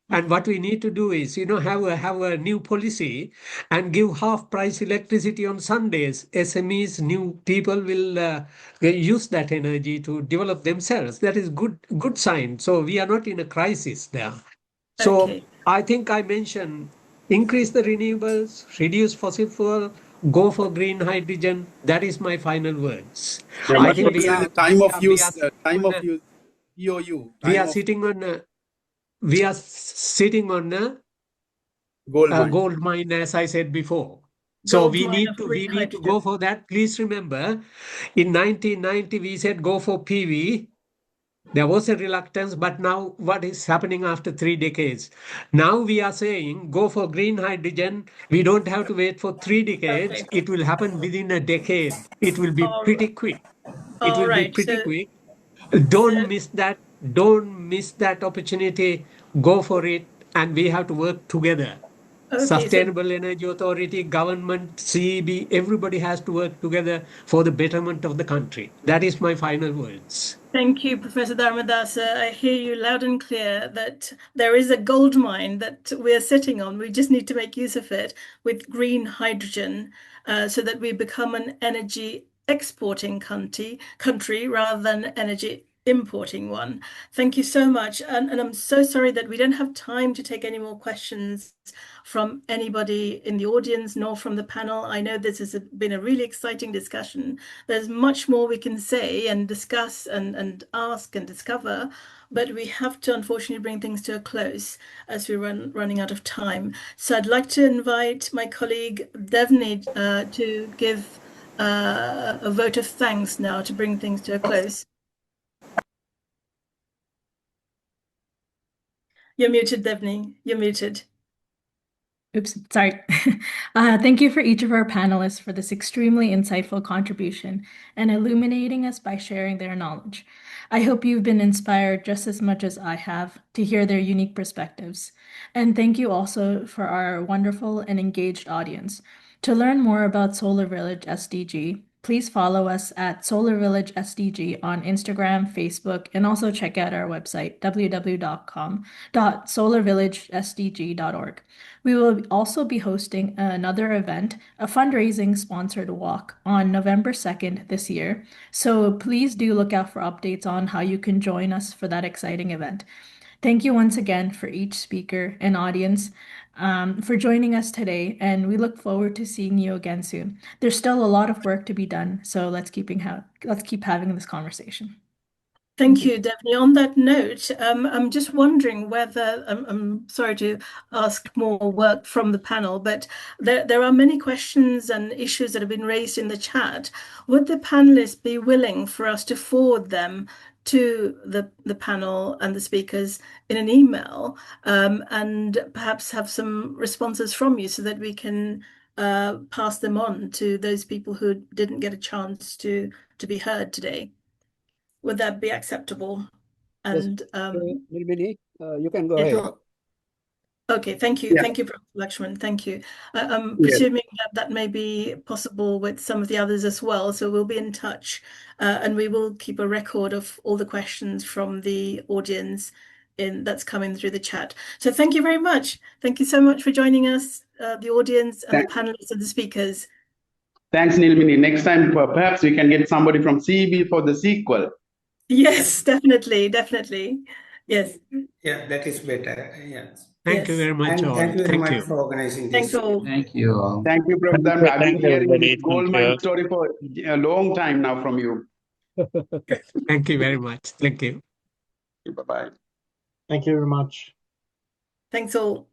And what we need to do is, have a new policy and give half price electricity on Sundays. SMEs, new people will use that energy to develop themselves. That is good sign. So we are not in a crisis there. So I think I mentioned increase the renewables, reduce fossil fuel, go for green hydrogen. That is my final words. I think we are sitting on a gold mine, as I said before. So we need to go for that. Please remember, in 1990 we said go for PV. There was a reluctance, but now what is happening after 3 decades? Now we are saying go for green hydrogen. We don't have to wait for 3 decades. It will happen within a decade. It will be pretty quick. It will be pretty quick. Don't miss that. Don't miss that opportunity. Go for it. And we have to work together. Sustainable Energy Authority, government, CEB, everybody has to work together for the betterment of the country. That is my final words. Thank you, Professor Dharmadasa. I hear you loud and clear that there is a gold mine that we're sitting on. We just need to make use of it with green hydrogen so that we become an energy exporting country rather than energy importing one. Thank you so much. And I'm so sorry that we don't have time to take any more questions from anybody in the audience nor from the panel. I know this has been a really exciting discussion. There's much more we can say and discuss and ask and discover, but we have to unfortunately bring things to a close as we're running out of time. So I'd like to invite my colleague Devni to give a vote of thanks now to bring things to a close. You're muted, Devni. You're muted. Oops, sorry. Thank you for each of our panelists for this extremely insightful contribution and illuminating us by sharing their knowledge. I hope you've been inspired just as much as I have to hear their unique perspectives. And thank you also for our wonderful and engaged audience. To learn more about Solar Village SDG, please follow us at Solar Village SDG on Instagram, Facebook, and also check out our website, www.solarvillagesdg.org. We will also be hosting another event, a fundraising sponsored walk on November 2nd this year. So please do look out for updates on how you can join us for that exciting event. Thank you once again for each speaker and audience for joining us today, and we look forward to seeing you again soon. There's still a lot of work to be done, so let's keep having this conversation. Thank you, Devni. On that note, I'm just wondering whether, I'm sorry to ask more work from the panel, but there are many questions and issues that have been raised in the chat. Would the panelists be willing for us to forward them to the panel and the speakers in an email and perhaps have some responses from you so that we can pass them on to those people who didn't get a chance to be heard today? Would that be acceptable? And Nilmini, you can go ahead. Okay, thank you. Thank you, Professor Lakshman. Thank you. I'm presuming that may be possible with some of the others as well. So we'll be in touch and we will keep a record of all the questions from the audience that's coming through the chat. So thank you very much. Thank you so much for joining us, the audience and the panelists and the speakers. Thanks, Nilmini. Next time, perhaps we can get somebody from CEB for the sequel. Yes, definitely, definitely. Yes. Yeah, that is better. Yes. Thank you Yes. very much, And all. thank you very Thank much you. for organizing Thanks this. all. Thank you all. Thank you, Prabhupada. I've Thank been you, hearing everybody. this Thank gold you. mine story for a long time now from you. Thank you very much. Thank you. Bye-bye. Thank you very much. Thanks all.